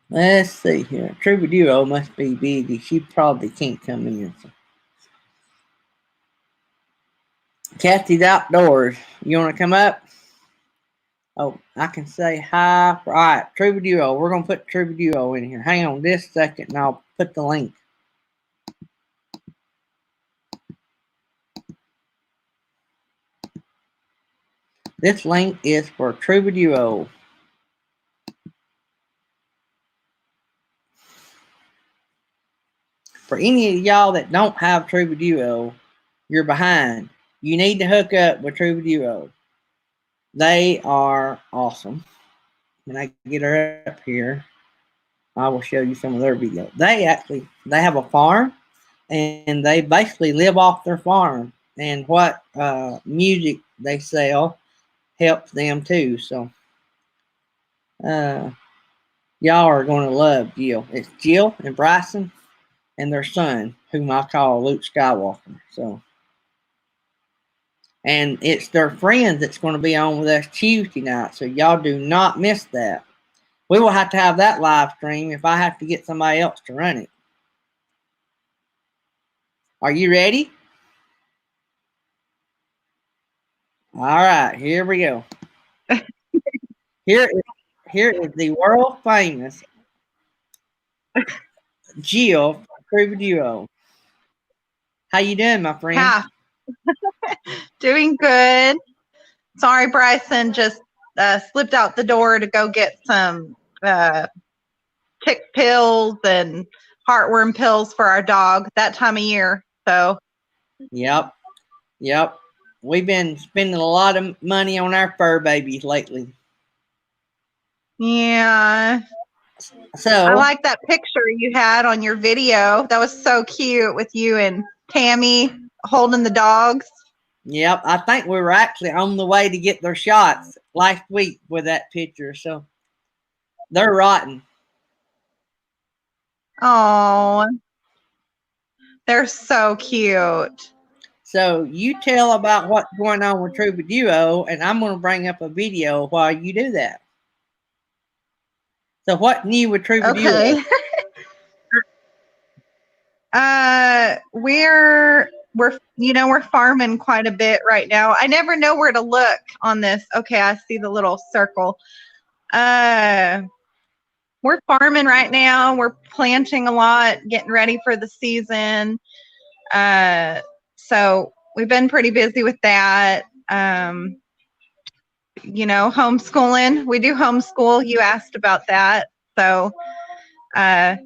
Let's see here. Troubadour must be busy. She probably can't come in. Kathy's outdoors. You want to come up? Oh, I can say hi. All right, Troubadour. We're going to put Troubadour in here. Hang on just a second, and I'll put the link. This link is for Troubadour. For any of y'all that don't have Troubadour, you're behind. You need to hook up with Troubadour. They are awesome. When I get her up here, I will show you some of their videos. They have a farm, and they basically live off their farm. And what music they sell helps them too. So y'all are going to love Jill. It's Jill and Bryson and their son, whom I call Luke Skywalker. So, and it's their friends that's going to be on with us Tuesday night. So y'all do not miss that. We will have to have that live stream if I have to get somebody else to run it. Are you ready? All right, here we go. Here is the world famous Jill Troubadour. How you doing, my friend? Yeah. Doing good. Sorry, Bryson just slipped out the door to go get some tick pills and heartworm pills for our dog that time of year. So. Yep. We've been spending a lot of money on our fur babies lately. Yeah. So I like that picture you had on your video. That was so cute with you and Tammy holding the dogs. Yep, I think we were actually on the way to get their shots last week with that picture. So they're rotten. Oh, they're so cute. So you tell about what's going on with Troubadour, and I'm going to bring up a video while you do that. So what new with Troubadour? Okay. We're farming quite a bit right now. I never know where to look on this. Okay, I see the little circle. We're farming right now. We're planting a lot, getting ready for the season. So we've been pretty busy with that. Homeschooling. We do homeschool. You asked about that. So we're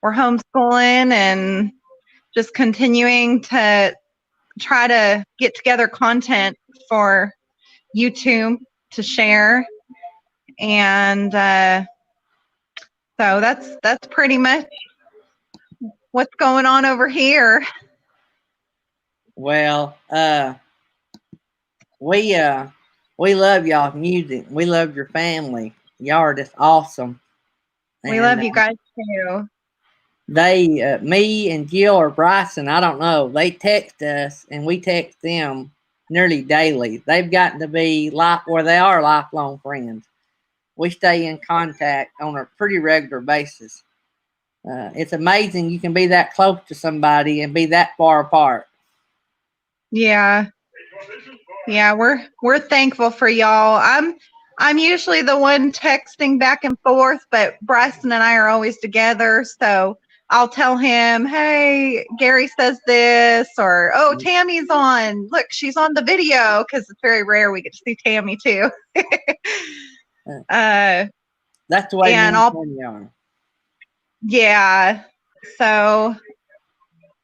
homeschooling and just continuing to try to get together content for YouTube to share. And so that's pretty much what's going on over here. Well, we love y'all's music. We love your family. Y'all are just awesome. We love you guys too. They, me and Jill or Bryson, I don't know. They text us and we text them nearly daily. They've gotten to be they are lifelong friends. We stay in contact on a pretty regular basis. It's amazing you can be that close to somebody and be that far apart. Yeah, we're thankful for y'all. I'm usually the one texting back and forth, but Bryson and I are always together. So I'll tell him, hey, Gary says this, or, oh, Tammy's on. Look, she's on the video, because it's very rare we get to see Tammy too. That's the way and Tammy are. Yeah. So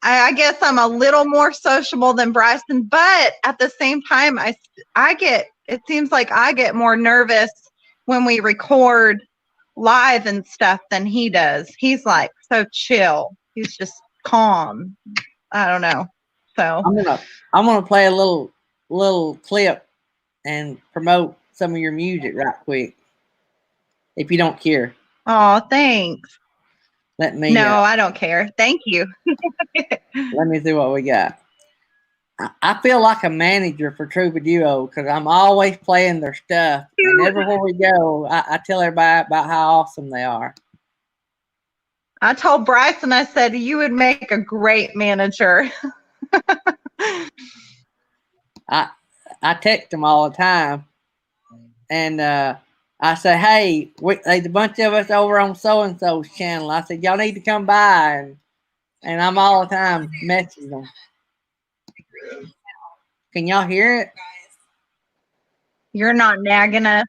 I guess I'm a little more sociable than Bryson, but at the same time, it seems like I get more nervous when we record live and stuff than he does. He's like so chill. He's just calm. I don't know. So I'm gonna play a little clip and promote some of your music right quick, if you don't care. Oh, thanks. Let me. No, I don't care. Thank you. Let me see what we got. I feel like a manager for Troubadour because I'm always playing their stuff, and everywhere we go, I tell everybody about how awesome they are. I told Bryson, I said, you would make a great manager. I text them all the time, and I say, hey, there's a bunch of us over on so-and-so's channel. I said, y'all need to come by, and I'm all the time messaging them. Can y'all hear it? You're not nagging us.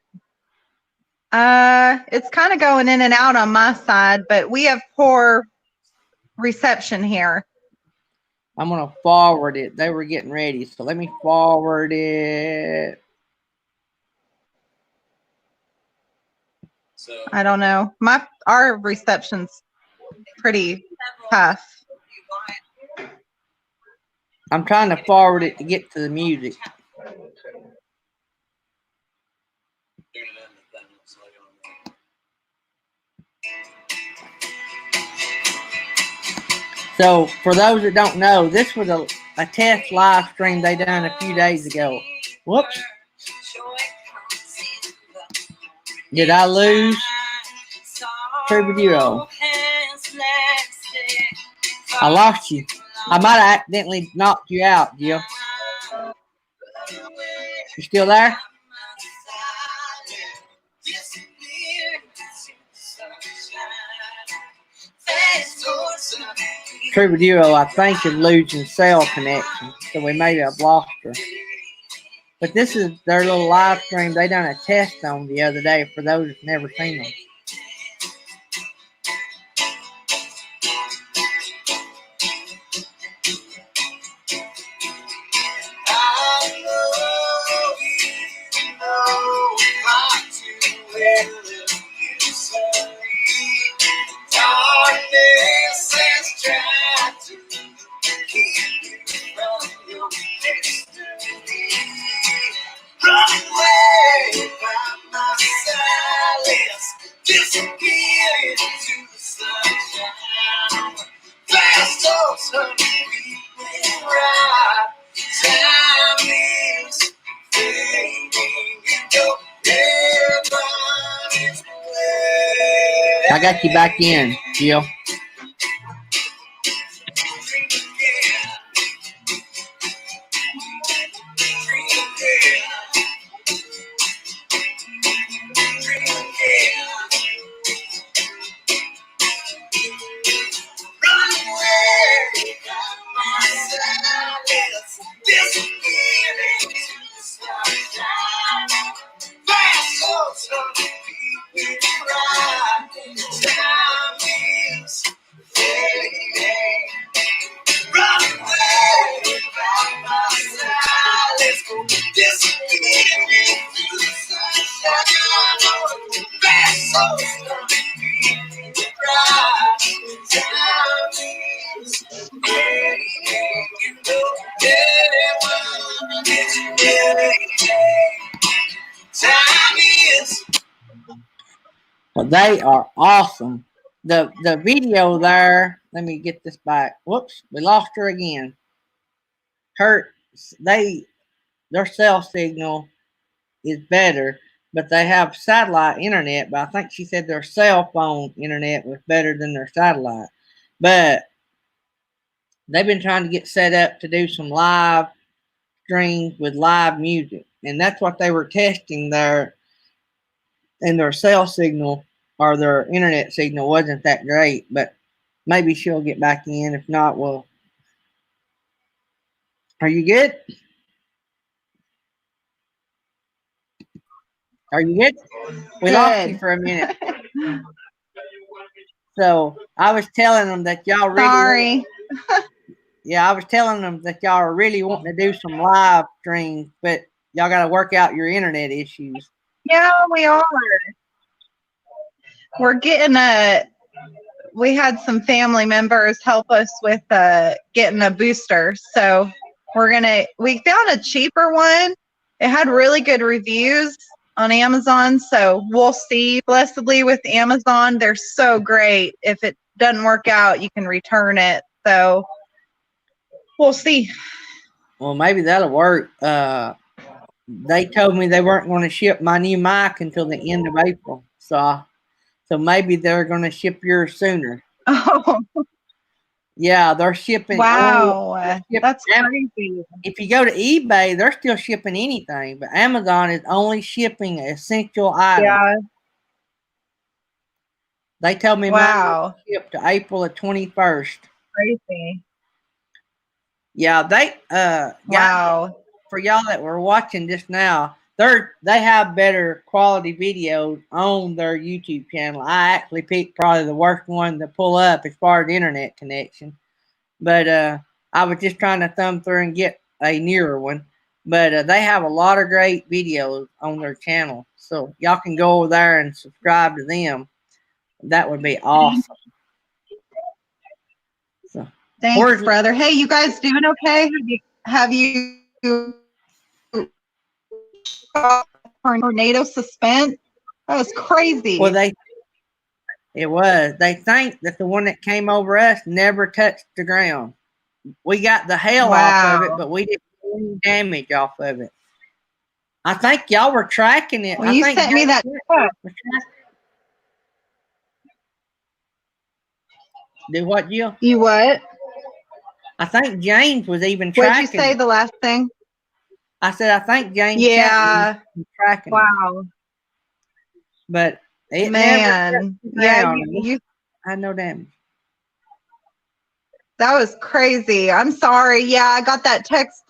It's kind of going in and out on my side, but we have poor reception here. I'm going to forward it. They were getting ready, so let me forward it. I don't know. Our reception's pretty tough. I'm trying to forward it to get to the music. So, for those that don't know, this was a test live stream they done a few days ago. Whoops. Did I lose? Troubadour. I lost you. I might have accidentally knocked you out, Jill. You still there? Troubadour, I think, is losing cell connection, so we may have lost her. But this is their little live stream they done a test on the other day for those who've never seen them. I got you back in, Jill. Well, they are awesome. The video there, let me get this back. Whoops, we lost her again. Their cell signal is better, but they have satellite internet, but I think she said their cell phone internet was better than their satellite. But they've been trying to get set up to do some live streams with live music, and that's what they were testing there. And their cell signal or their internet signal wasn't that great, but maybe she'll get back in. If not, well, are you good? Are you good? We lost you for a minute. So I was telling them that y'all really. Sorry. Yeah, I was telling them that y'all are really wanting to do some live streams, but y'all got to work out your internet issues. Yeah, we are. We're getting we had some family members help us with getting a booster. So we found a cheaper one. It had really good reviews on Amazon. So we'll see. Blessedly with Amazon, they're so great. If it doesn't work out, you can return it. So we'll see. Well, maybe that'll work. They told me they weren't going to ship my new mic until the end of April. So maybe they're going to ship yours sooner. Oh, Yeah, they're shipping. wow. That's crazy. If you go to eBay, they're still shipping anything, but Amazon is only shipping essential items. Yeah. They told me mine will ship to April the 21st. Crazy. Yeah, they Wow. guys, for y'all that were watching just now, they have better quality videos on their YouTube channel. I actually picked probably the worst one to pull up as far as internet connection. But I was just trying to thumb through and get a newer one. But they have a lot of great videos on their channel. So y'all can go over there and subscribe to them. That would be awesome. So, thanks, brother. Hey, you guys doing okay? Have you tornado suspense? That was crazy. Well, it was. They think that the one that came over us never touched the ground. We got the hail off of it, but we didn't get any damage off of it. I think y'all were tracking it. Well, you sent me that. Do what, Jill? You what? I think James was even tracking. What'd you say the last thing? I said I think James. Yeah. Was tracking. Wow. It. But it man, yeah, you had no damage. That was crazy. I'm sorry. Yeah, I got that text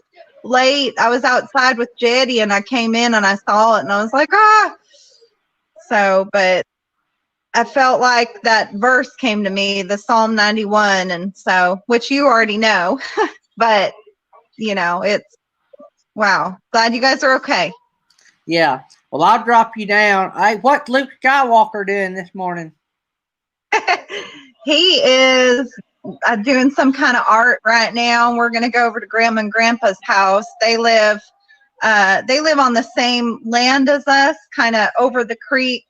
late. I was outside with Jetty and I came in and I saw it and I was like, ah. So, but I felt like that verse came to me, the Psalm 91, and so, which you already know, but you know, it's wow. Glad you guys are okay. Yeah. Well, I'll drop you down. Hey, what's Luke Skywalker doing this morning? He is doing some kind of art right now. We're going to go over to Grandma and Grandpa's house. They live on the same land as us, kind of over the creek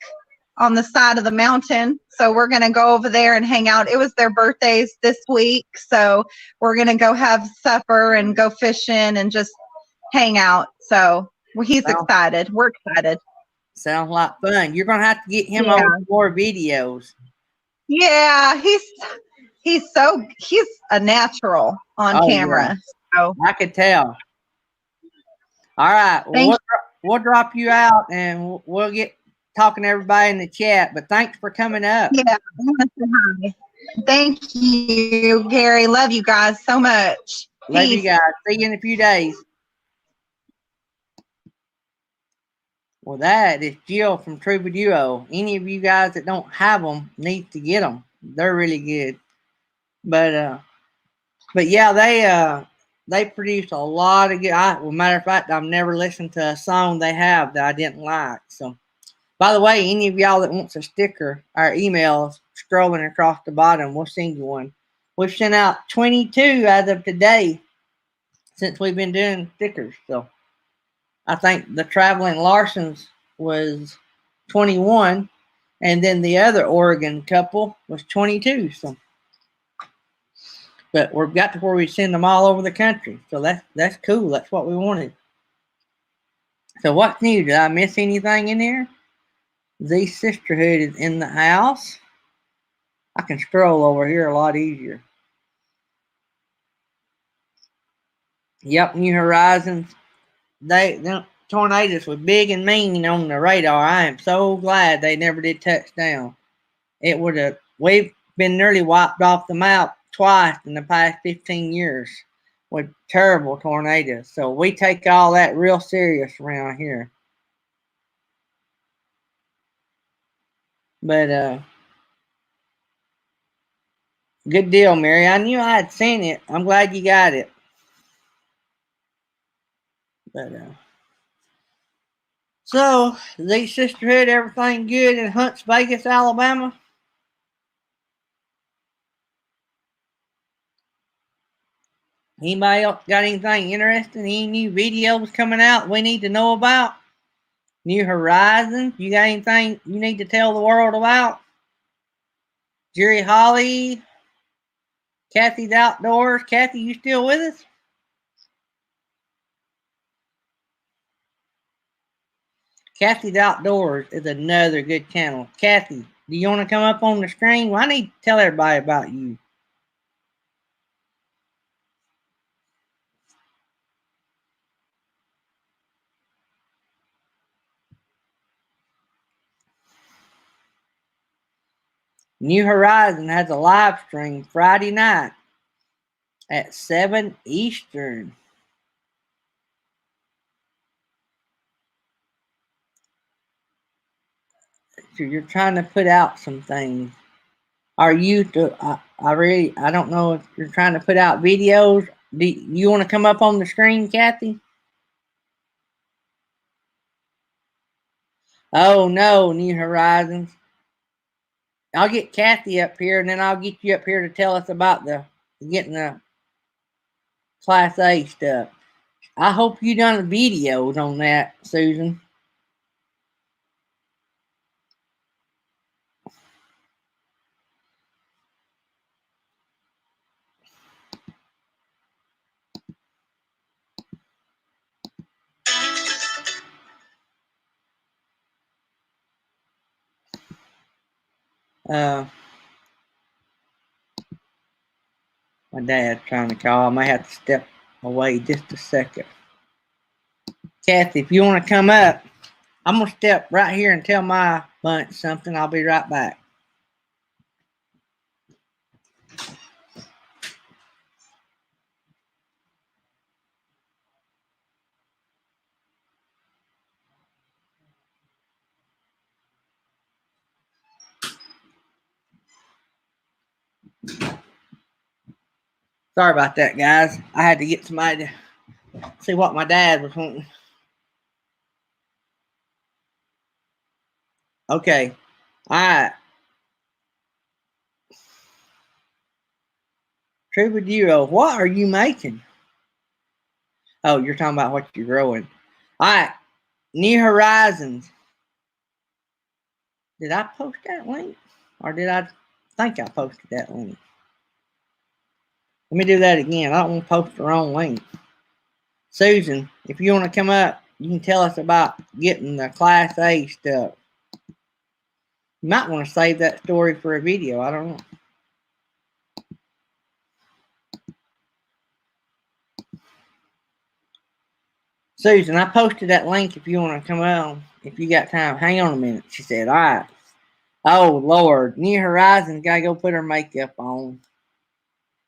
on the side of the mountain. So we're going to go over there and hang out. It was their birthdays this week. So we're going to go have supper and go fishing and just hang out. So he's excited. We're excited. Sounds like fun. You're going to have to get him on more videos. Yeah, he's a natural on camera. Yeah. So I could tell. All right. Well, we'll drop you out and we'll get talking to everybody in the chat, but thanks for coming up. Yeah. Thank you, Gary. Love you guys so much. Love you guys. See you in a few days. Well, that is Jill from Truva Duo. Any of you guys that don't have them need to get them. They're really good. But yeah, they produce a lot of good. Well, matter of fact, I've never listened to a song they have that I didn't like. So, by the way, any of y'all that wants a sticker, our email's scrolling across the bottom. We'll send you one. We've sent out 22 as of today since we've been doing stickers. So, I think the Traveling Larsons was 21, and then the other Oregon couple was 22. So, but we've got to where we send them all over the country. So that's cool. That's what we wanted. So what's new? Did I miss anything in there? The Sisterhood is in the house. I can scroll over here a lot easier. Yep, New Horizons. Them tornadoes were big and mean on the radar. I am so glad they never did touch down. We've been nearly wiped off the map twice in the past 15 years with terrible tornadoes. So we take all that real serious around here. But Good deal, Mary. I knew I had seen it. I'm glad you got it. But so, the sisterhood, everything good in Hunts Vegas, Alabama? Anybody else got anything interesting? Any new videos coming out we need to know about? New Horizons? You got anything you need to tell the world about? Jerry Holly, Kathy's Outdoors. Kathy, you still with us? Kathy's Outdoors is another good channel. Kathy, do you want to come up on the screen? Well, I need to tell everybody about you. New Horizon has a live stream Friday night at 7 Eastern. So you're trying to put out some things. Are you? I don't know if you're trying to put out videos. Do you want to come up on the screen, Kathy? Oh no, New Horizons. I'll get Kathy up here, and then I'll get you up here to tell us about getting the Class A stuff. I hope you done videos on that, Susan. My dad's trying to call. I may have to step away just a second. Kathy, if you want to come up, I'm going to step right here and tell my bunch something. I'll be right back. Sorry about that, guys. I had to get somebody to see what my dad was wanting. Okay. All right. Troubadour, what are you making? Oh, you're talking about what you're growing. All right. New Horizons. Did I post that link? Or did I think I posted that link? Let me do that again. I don't want to post the wrong link. Susan, if you want to come up, you can tell us about getting the Class A stuff. You might want to save that story for a video. I don't know. Susan, I posted that link if you want to come on. If you got time. Hang on a minute. She said, all right. Oh, Lord. New Horizons got to go put her makeup on.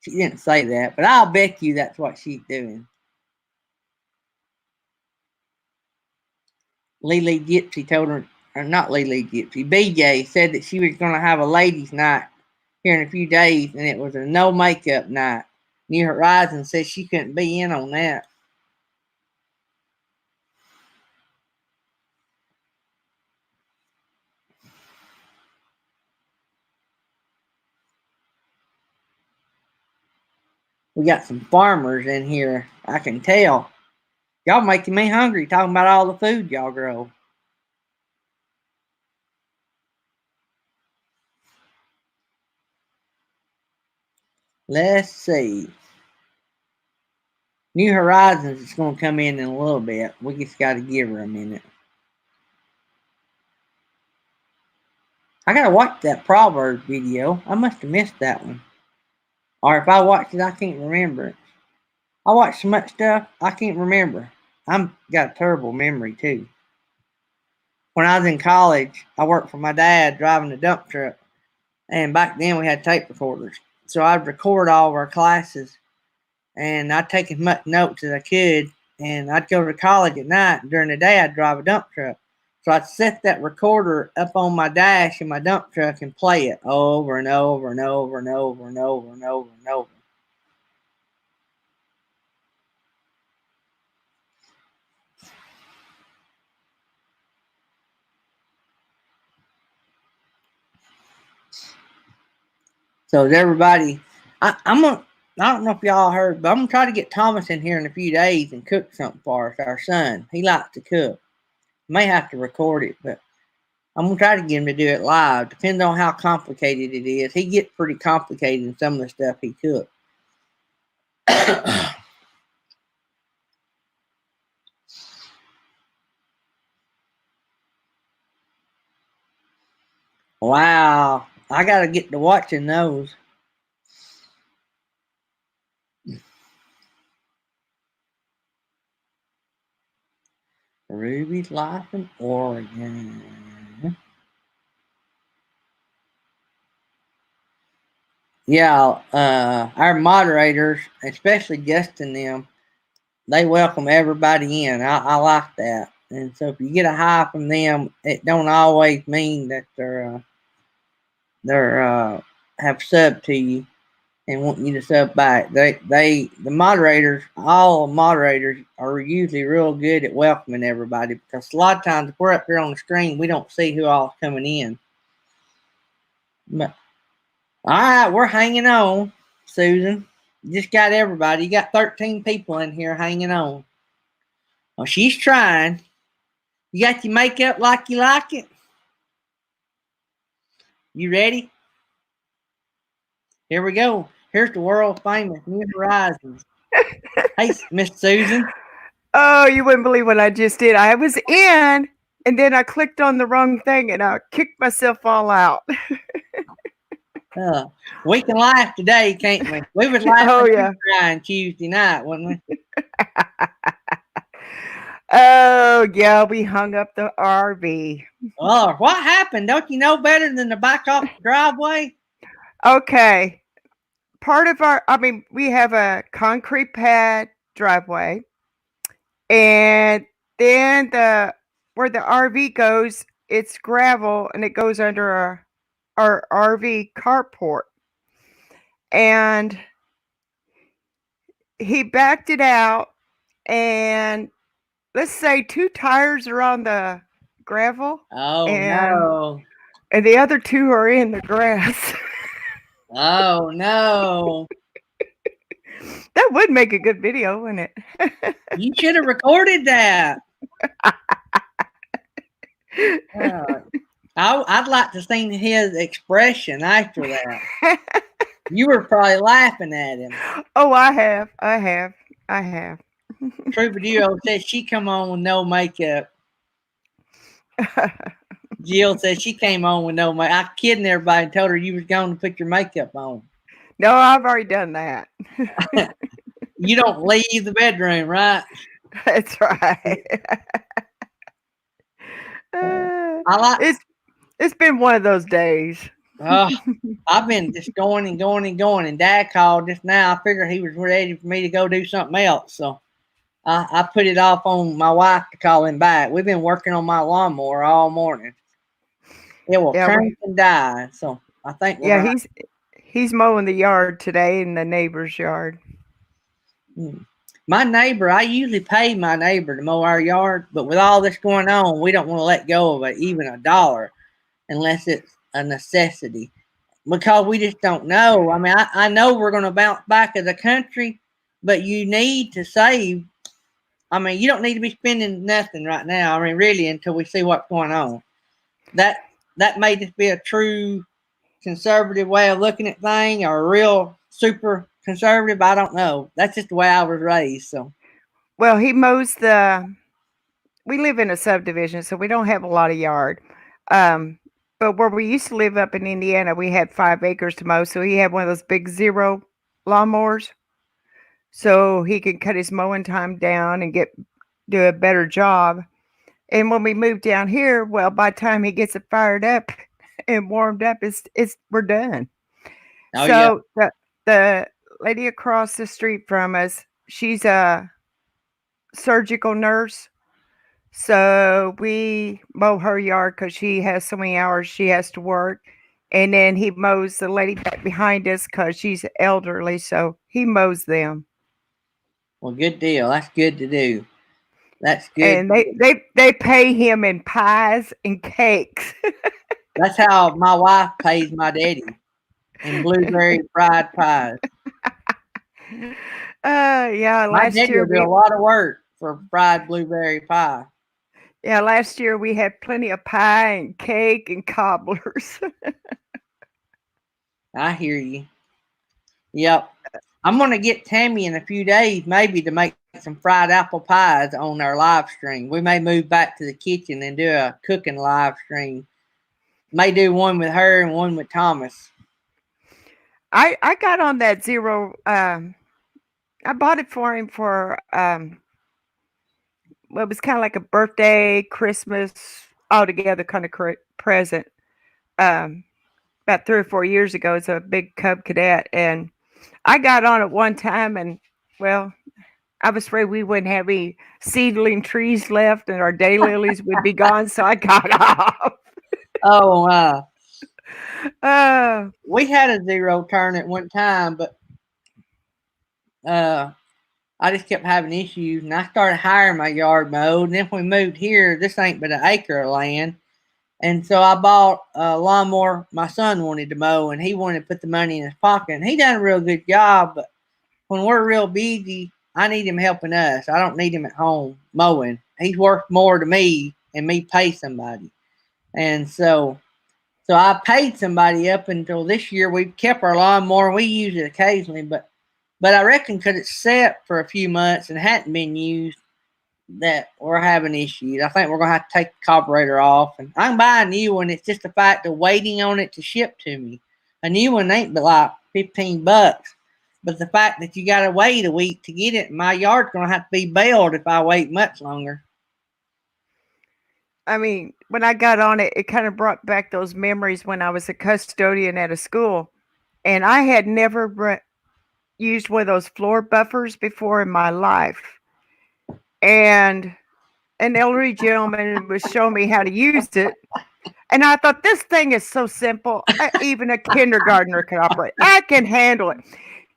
She didn't say that, but I'll bet you that's what she's doing. Lily Gypsy told her, or not Lily Gypsy, BJ said that she was going to have a ladies' night here in a few days, and it was a no makeup night. New Horizons said she couldn't be in on that. We got some farmers in here, I can tell. Y'all making me hungry talking about all the food y'all grow. Let's see. New Horizons is going to come in a little bit. We just got to give her a minute. I got to watch that Proverbs video. I must have missed that one. Or if I watched it, I can't remember it. I watch so much stuff, I can't remember. I'm got a terrible memory, too. When I was in college, I worked for my dad driving a dump truck. And back then, we had tape recorders. So I'd record all of our classes. And I'd take as much notes as I could. And I'd go to college at night. During the day, I'd drive a dump truck. So I'd set that recorder up on my dash in my dump truck and play it over and over and over and over and over and over and over. So is everybody, I don't know if y'all heard, but I'm gonna try to get Thomas in here in a few days and cook something for us. Our son, he likes to cook. May have to record it, but I'm gonna try to get him to do it live. Depends on how complicated it is. He gets pretty complicated in some of the stuff he cooks. Wow, I gotta get to watching those. Ruby's life in Oregon. Yeah, our moderators, especially Justin, them, they welcome everybody in. I like that. And so if you get a hi from them, it don't always mean that they're have subbed to you and want you to sub back. The moderators, all moderators are usually real good at welcoming everybody, because a lot of times if we're up here on the screen, we don't see who all's coming in. But all right, we're hanging on, Susan. You just got everybody. You got 13 people in here hanging on. Well, she's trying. You got your makeup like you like it? You ready? Here we go. Here's the world famous New Horizons. Hey, Miss Susan. Oh, you wouldn't believe what I just did. I was in, and then I clicked on the wrong thing, and I kicked myself all out. We can laugh today, can't we? We was laughing Oh, yeah. crying Tuesday night, wasn't we? Oh, yeah, we hung up the RV. Oh, what happened? Don't you know better than to back off the driveway? Okay. We have a concrete pad driveway, and then where the RV goes, it's gravel, and it goes under our RV carport. And he backed it out, and let's say 2 tires are on the gravel. Oh, no. And the other 2 are in the grass. Oh, no. That would make a good video, wouldn't it? You should have recorded that. I'd like to see his expression after that. You were probably laughing at him. Oh, I have. Troubadour says she come on with no makeup. Jill says she came on with no makeup. I kidding everybody and told her you was going to put your makeup on. No, I've already done that. You don't leave the bedroom, right? That's right. It's been one of those days. I've been just going and going and going, and Dad called just now. I figured he was ready for me to go do something else, so I put it off on my wife to call him back. We've been working on my lawnmower all morning. It will crank and die, so I think we're right. He's mowing the yard today in the neighbor's yard. My neighbor, I usually pay my neighbor to mow our yard, but with all this going on, we don't want to let go of it, even $1, unless it's a necessity, because we just don't know. I mean, I know we're going to bounce back as a country, but you need to save. I mean, you don't need to be spending nothing right now. I mean, really, until we see what's going on. That may just be a true conservative way of looking at things, or a real super conservative. I don't know. That's just the way I was raised. So, well, he mows we live in a subdivision, so we don't have a lot of yard. But where we used to live up in Indiana, we had 5 acres to mow. So he had one of those big zero lawnmowers, so he could cut his mowing time down and do a better job. And when we moved down here, well, by the time he gets it fired up and warmed up, we're done. Oh, so yeah. The lady across the street from us, she's a surgical nurse. So we mow her yard because she has so many hours she has to work. And then he mows the lady back behind us because she's elderly. So he mows them. Well, good deal. That's good to do. That's good. And they pay him in pies and cakes. That's how my wife pays my daddy in blueberry fried pies. Yeah, My last daddy year will do a lot of work for fried blueberry pie. last year we had plenty of pie and cake and cobblers. I hear you. Yep. I'm going to get Tammy in a few days maybe to make some fried apple pies on our live stream. We may move back to the kitchen and do a cooking live stream. May do one with her and one with Thomas. I got on that zero. I bought it for him for well, it was kind of like a birthday, Christmas, all together kind of present. About 3 or 4 years ago, it's a big Cub Cadet, and I got on it one time, and well, I was afraid we wouldn't have any seedling trees left, and our daylilies would be gone, so I got off. Oh, wow. Uh, We had a zero turn at one time, but I just kept having issues, and I started hiring my yard mowed. And then when we moved here, this ain't but an acre of land, and so I bought a lawnmower my son wanted to mow, and he wanted to put the money in his pocket. And he done a real good job, but when we're real busy, I need him helping us. I don't need him at home mowing. He's worth more to me and me pay somebody, and so I paid somebody up until this year. We've kept our lawnmower. We use it occasionally, but I reckon because it's set for a few months and hadn't been used, that we're having issues. I think we're going to have to take the carburetor off. And I can buy a new one. It's just the fact of waiting on it to ship to me. A new one ain't but like $15. But the fact that you got to wait a week to get it, my yard's going to have to be baled if I wait much longer. I mean, when I got on it, it kind of brought back those memories when I was a custodian at a school, and I had never used one of those floor buffers before in my life. And an elderly gentleman was showing me how to use it, and I thought, this thing is so simple. Even a kindergartner can operate. I can handle it.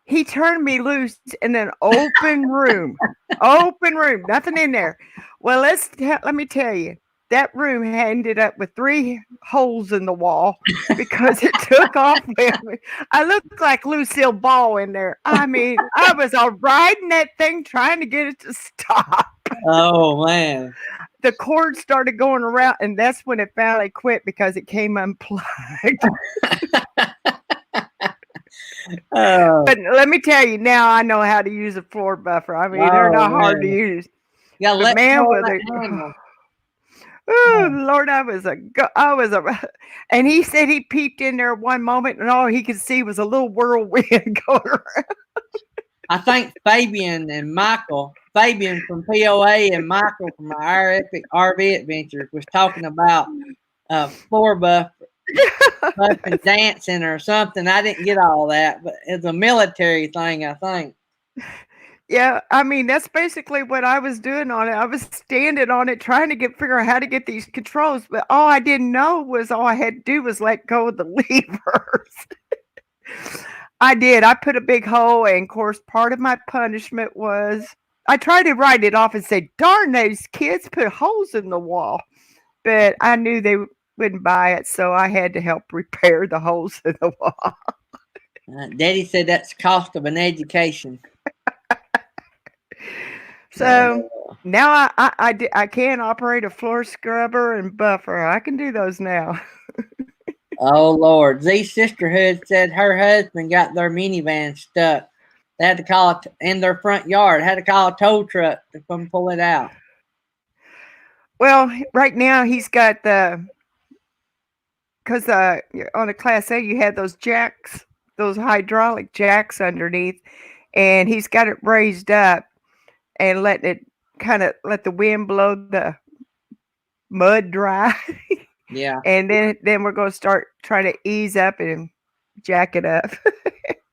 He turned me loose in an open room, nothing in there. Well, let me tell you, that room ended up with 3 holes in the wall because it took off with me. I looked like Lucille Ball in there. I mean, I was riding that thing trying to get it to stop. Oh, man. The cord started going around, and that's when it finally quit because it came unplugged. But let me tell you, now I know how to use a floor buffer. I mean, they're not hard to use. Yeah, but man, oh Lord, I was a, and he said he peeped in there one moment, and all he could see was a little whirlwind going around. I think Fabian from POA and Michael from our Epic RV Adventures was talking about floor buffer and dancing or something. I didn't get all that, but it's a military thing, I think. Yeah, I mean, that's basically what I was doing on it. I was standing on it trying to figure out how to get these controls, but all I didn't know was all I had to do was let go of the levers. I did. I put a big hole, and of course, part of my punishment was I tried to write it off and say, darn, those kids put holes in the wall. But I knew they wouldn't buy it, so I had to help repair the holes in the wall. Daddy said that's the cost of an education. So now I can operate a floor scrubber and buffer. I can do those now. Oh, Lord. Z's sisterhood said her husband got their minivan stuck. They had to call it in their front yard. Had to call a tow truck to come pull it out. Well, right now he's got because on a Class A you had those jacks, those hydraulic jacks underneath, and he's got it raised up and letting it kind of let the wind blow the mud dry. Yeah. And then we're going to start trying to ease up and jack it up.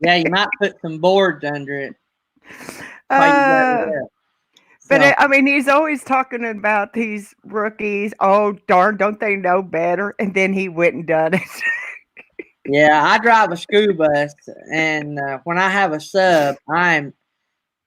Yeah, you might put some boards under it. But So I mean, he's always talking about these rookies. Oh, darn, don't they know better? And then he went and done it. yeah, I drive a school bus, and when I have a sub,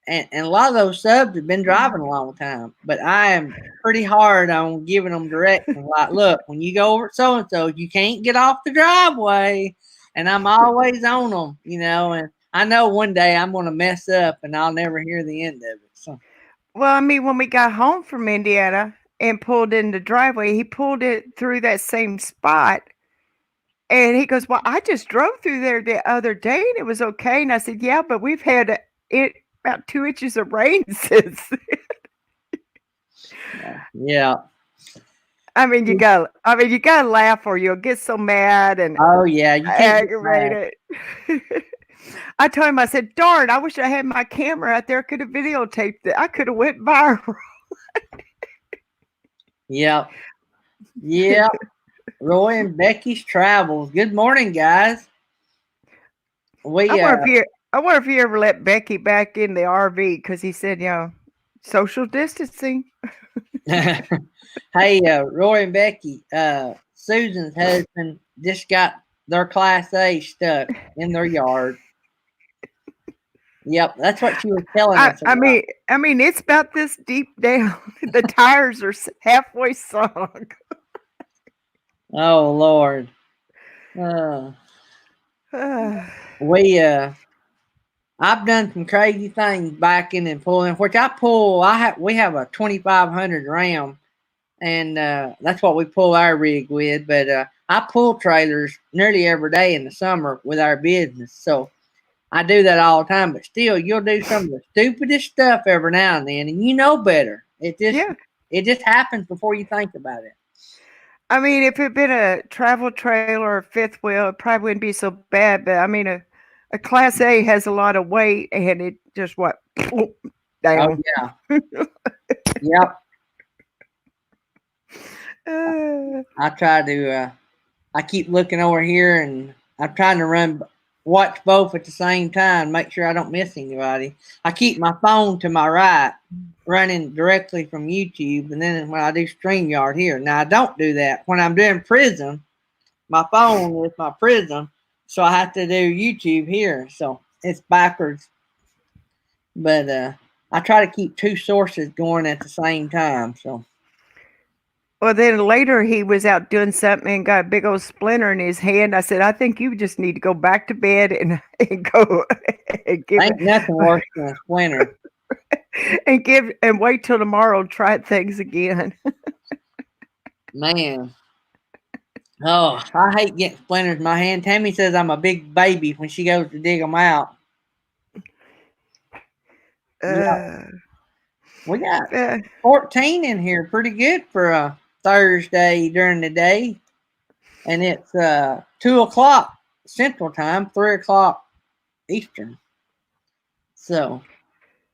and a lot of those subs have been driving a long time, but I am pretty hard on giving them directions. Like, look, when you go over at so and so, you can't get off the driveway, and I'm always on them, And I know one day I'm going to mess up, and I'll never hear the end of it. So Well, I mean, when we got home from Indiana and pulled in the driveway, he pulled it through that same spot. And he goes, "Well, I just drove through there the other day and it was okay." And I said, "Yeah, but we've had about 2 inches of rain since." yeah. I mean, you gotta laugh or you'll get so mad and Oh yeah, you can't get mad. aggravated. I told him, I said, "Darn, I wish I had my camera out there. I could have videotaped it. I could have went viral." Yep. Yep. Roy and Becky's Travels. Good morning, guys. I We wonder if you ever let Becky back in the RV because he said, social distancing. hey, Roy and Becky, Susan's husband just got their Class A stuck in their yard. Yep, that's what she was telling us. I mean, it's about this deep down. The tires are halfway sunk. Oh Lord. I've done some crazy things backing and pulling, which we have a 2500 Ram, and that's what we pull our rig with. But I pull trailers nearly every day in the summer with our business, so I do that all the time. But still, you'll do some of the stupidest stuff every now and then, and you know better. It just happens before you think about it. I mean, if it had been a travel trailer or fifth wheel, it probably wouldn't be so bad. But I mean, a Class A has a lot of weight, and it just down. Oh yeah. Yep. I try to. I keep looking over here, and I'm trying to watch both at the same time, make sure I don't miss anybody. I keep my phone to my right, running directly from YouTube, and then when I do StreamYard here. Now I don't do that when I'm doing Prism. My phone is my Prism, so I have to do YouTube here. So it's backwards. But I try to keep two sources going at the same time. So. Well, then later he was out doing something and got a big old splinter in his hand. I said, "I think you just need to go back to bed and go and give Ain't nothing worse than a splinter. and wait till tomorrow to try things again." Man. Oh, I hate getting splinters in my hand. Tammy says I'm a big baby when she goes to dig them out. We got 14 in here. Pretty good for a Thursday during the day. And it's 2 o'clock Central Time, 3 o'clock Eastern. So,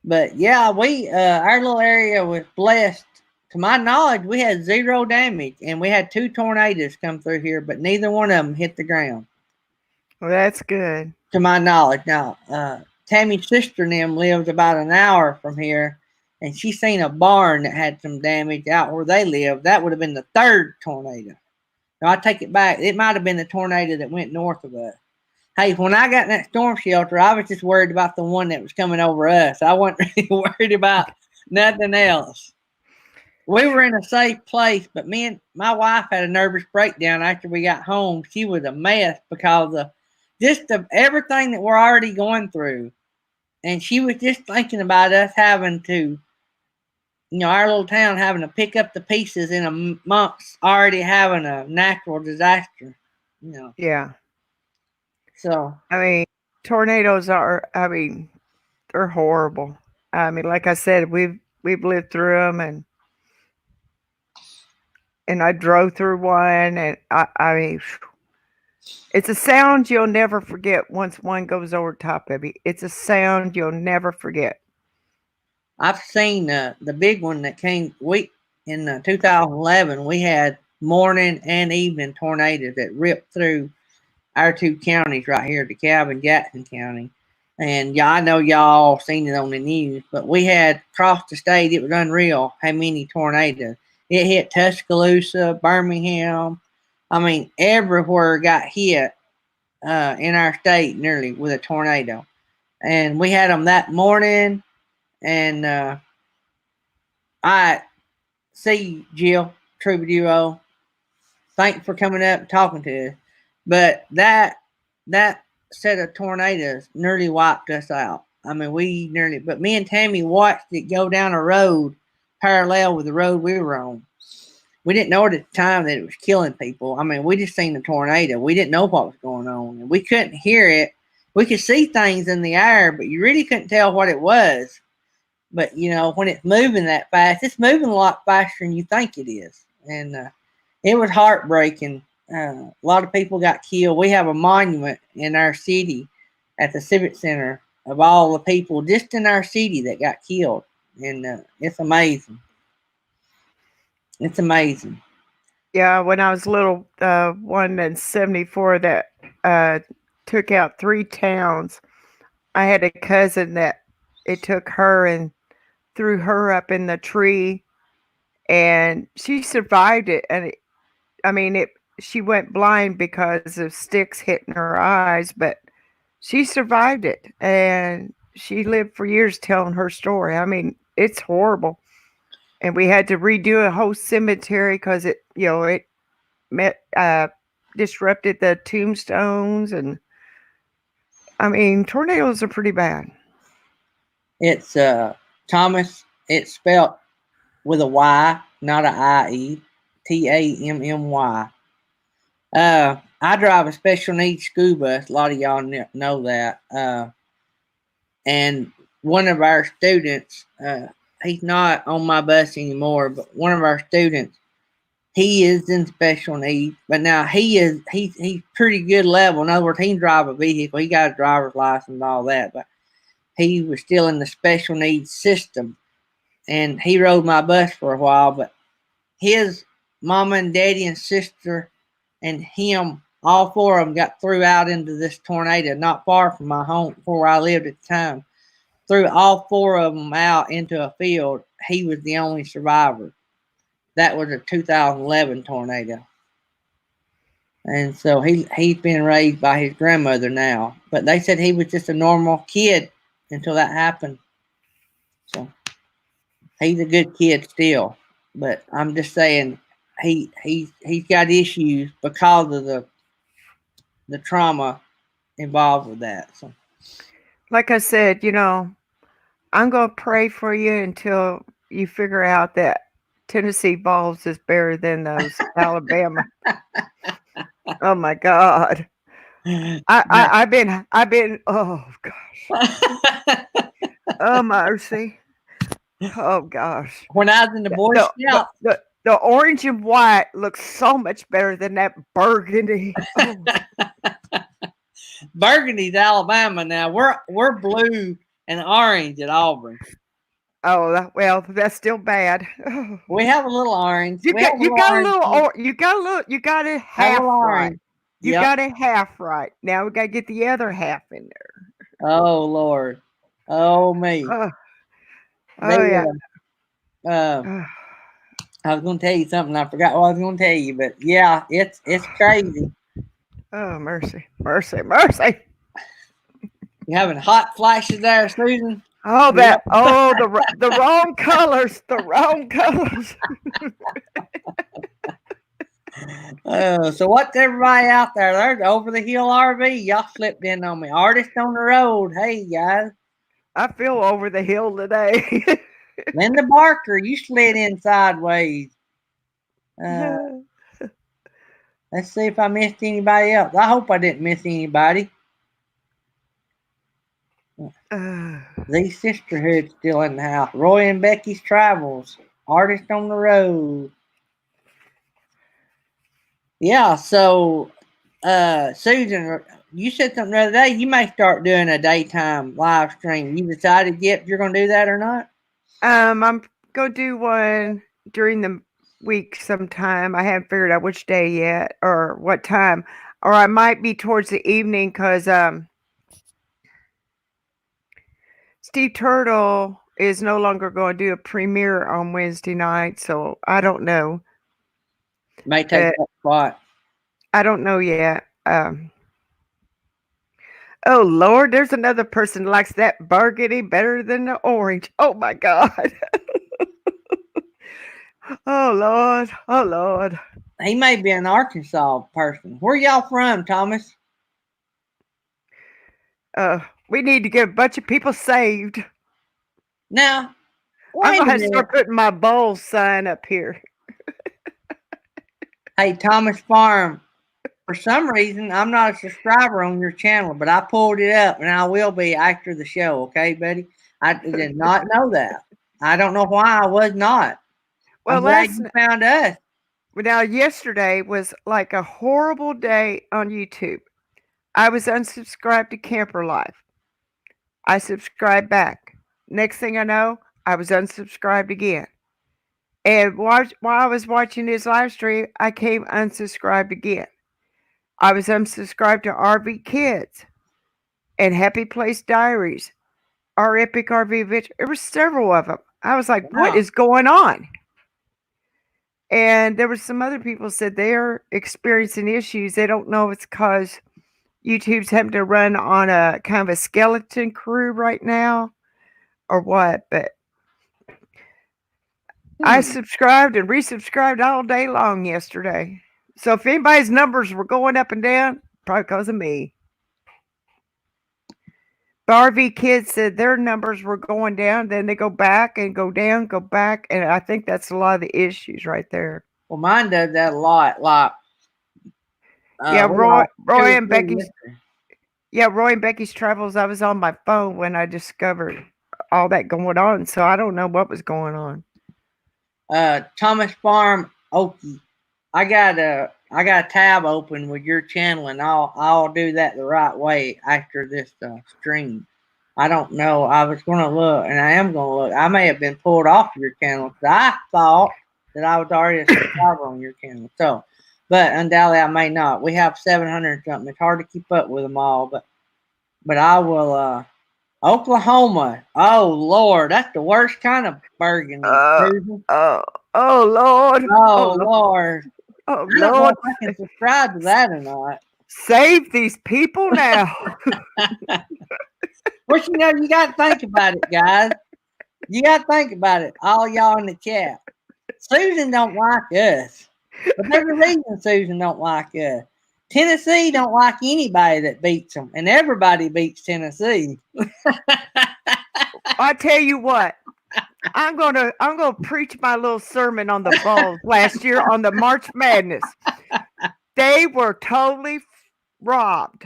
but yeah, our little area was blessed. To my knowledge, we had 0 damage, and we had 2 tornadoes come through here, but neither one of them hit the ground. Well, that's good. To my knowledge. Now, Tammy's sister and them lives about an hour from here, and she seen a barn that had some damage out where they live. That would have been the 3rd tornado. Now, I take it back. It might have been the tornado that went north of us. Hey, when I got in that storm shelter, I was just worried about the one that was coming over us. I wasn't really worried about nothing else. We were in a safe place, but my wife had a nervous breakdown after we got home. She was a mess because of everything that we're already going through. And she was just thinking about us having to, our little town having to pick up the pieces in amongst already having a natural disaster, Yeah. So. I mean, tornadoes they're horrible. I mean, like I said, we've lived through them, and I drove through one, and I mean, it's a sound you'll never forget once one goes over top of you. It's a sound you'll never forget. I've seen the big one that came in 2011. We had morning and evening tornadoes that ripped through our 2 counties right here, DeKalb and Jackson County. And yeah, I know y'all seen it on the news, but we had across the state, it was unreal how many tornadoes. It hit Tuscaloosa, Birmingham. I mean, everywhere got hit in our state nearly with a tornado. And we had them that morning. And I see Jill Troubadour. Thanks for coming up and talking to us. But that set of tornadoes nearly wiped us out. I mean, but me and Tammy watched it go down a road parallel with the road we were on. We didn't know at the time that it was killing people. I mean, we just seen the tornado. We didn't know what was going on. And we couldn't hear it. We could see things in the air, but you really couldn't tell what it was. But, you know, when it's moving that fast, it's moving a lot faster than you think it is. And it was heartbreaking. A lot of people got killed. We have a monument in our city at the Civic Center of all the people just in our city that got killed. And it's amazing. It's amazing. Yeah, when I was little, one in 74 that took out 3 towns. I had a cousin that it took her and threw her up in the tree, and she survived it. And she went blind because of sticks hitting her eyes, but she survived it, and she lived for years telling her story. I mean, it's horrible. And we had to redo a whole cemetery because it disrupted the tombstones. And I mean, tornadoes are pretty bad. It's Thomas. It's spelled with a Y, not a I-E. Tammy. I drive a special needs school bus. A lot of y'all know that. And one of our students, he's not on my bus anymore, but one of our students, he is in special needs. But now he's pretty good level. In other words, he can drive a vehicle. He got a driver's license and all that, but he was still in the special needs system. And he rode my bus for a while, but his mama and daddy and sister and him, all 4 of them got threw out into this tornado not far from my home, where I lived at the time. Threw all 4 of them out into a field. He was the only survivor. That was a 2011 tornado. And so he's been raised by his grandmother now. But they said he was just a normal kid until that happened. So he's a good kid still. But I'm just saying he's got issues because of the trauma involved with that. So, like I said, I'm going to pray for you until you figure out that Tennessee Balls is better than those Alabama. Oh my God. I've been, oh gosh. Oh mercy. Oh gosh. When I was in the Boy Scouts, the orange and white looks so much better than that burgundy. Oh. Burgundy's Alabama now. We're blue and orange at Auburn. Oh well, that's still bad. We have a little orange. You got it half right. You got it half right. Now we got to get the other half in there. Oh Lord. Oh me. Yeah. I was going to tell you something. I forgot what I was going to tell you, but yeah, it's crazy. Oh mercy, mercy, mercy! You having hot flashes there, Susan? Oh, the wrong colors, the wrong colors. So what's everybody out there? There's Over the Hill RV. Y'all slipped in on me. Artist on the road. Hey guys. I feel over the hill today. Linda Barker, you slid in sideways. Let's see if I missed anybody else. I hope I didn't miss anybody. The Sisterhood still in the house. Roy and Becky's Travels. Artist on the road. Yeah, so Susan, you said something the other day. You may start doing a daytime live stream. You decided yet if you're going to do that or not? I'm going to do one during the week sometime. I haven't figured out which day yet or what time. Or I might be towards the evening because Steve Turtle is no longer going to do a premiere on Wednesday night, so I don't know. May take that spot. I don't know yet. Oh Lord, there's another person that likes that burgundy better than the orange. Oh my God. Oh Lord. Oh Lord. He may be an Arkansas person. Where y'all from, Thomas? We need to get a bunch of people saved. Now, I'm wait gonna a have to minute. start putting my bowl sign up here. Hey, Thomas Farm. For some reason, I'm not a subscriber on your channel, but I pulled it up, and I will be after the show. Okay, buddy? I did not know that. I don't know why I was not. Well, I'm glad you found us. Now, yesterday was like a horrible day on YouTube. I was unsubscribed to Camper Life. I subscribed back. Next thing I know, I was unsubscribed again. And while I was watching his live stream, I came unsubscribed again. I was unsubscribed to RV Kids and Happy Place Diaries, Our Epic RV Adventure. There were several of them. I was like, what Wow. is going on? And there were some other people said they're experiencing issues. They don't know if it's because YouTube's having to run on a kind of a skeleton crew right now or what. But I subscribed and resubscribed all day long yesterday. So if anybody's numbers were going up and down, probably because of me. The RV Kids said their numbers were going down, then they go back and go down, go back. And I think that's a lot of the issues right there. Well, mine does that a lot. Like, Yeah, we Roy lost two or and three Becky's listeners. Yeah, Roy and Becky's Travels. I was on my phone when I discovered all that going on, so I don't know what was going on. Thomas Farm Okie. I got a tab open with your channel, and I'll do that the right way after this stream. I don't know. I was gonna look, and I am gonna look. I may have been pulled off your channel because I thought that I was already a subscriber on your channel. So, but undoubtedly I may not. We have 700 something. It's hard to keep up with them all, but I will. Oklahoma. Oh Lord, that's the worst kind of burgundy. Susan. Oh Lord. Oh Lord. Oh I don't know Lord. if I can subscribe to that or not. Save these people now. Well, you got to think about it, guys. You got to think about it. All y'all in the chat. Susan don't like us. But there's a reason Susan don't like us. Tennessee don't like anybody that beats them, and everybody beats Tennessee. I tell you what, I'm gonna preach my little sermon on the Bulls last year on the March Madness. They were totally robbed.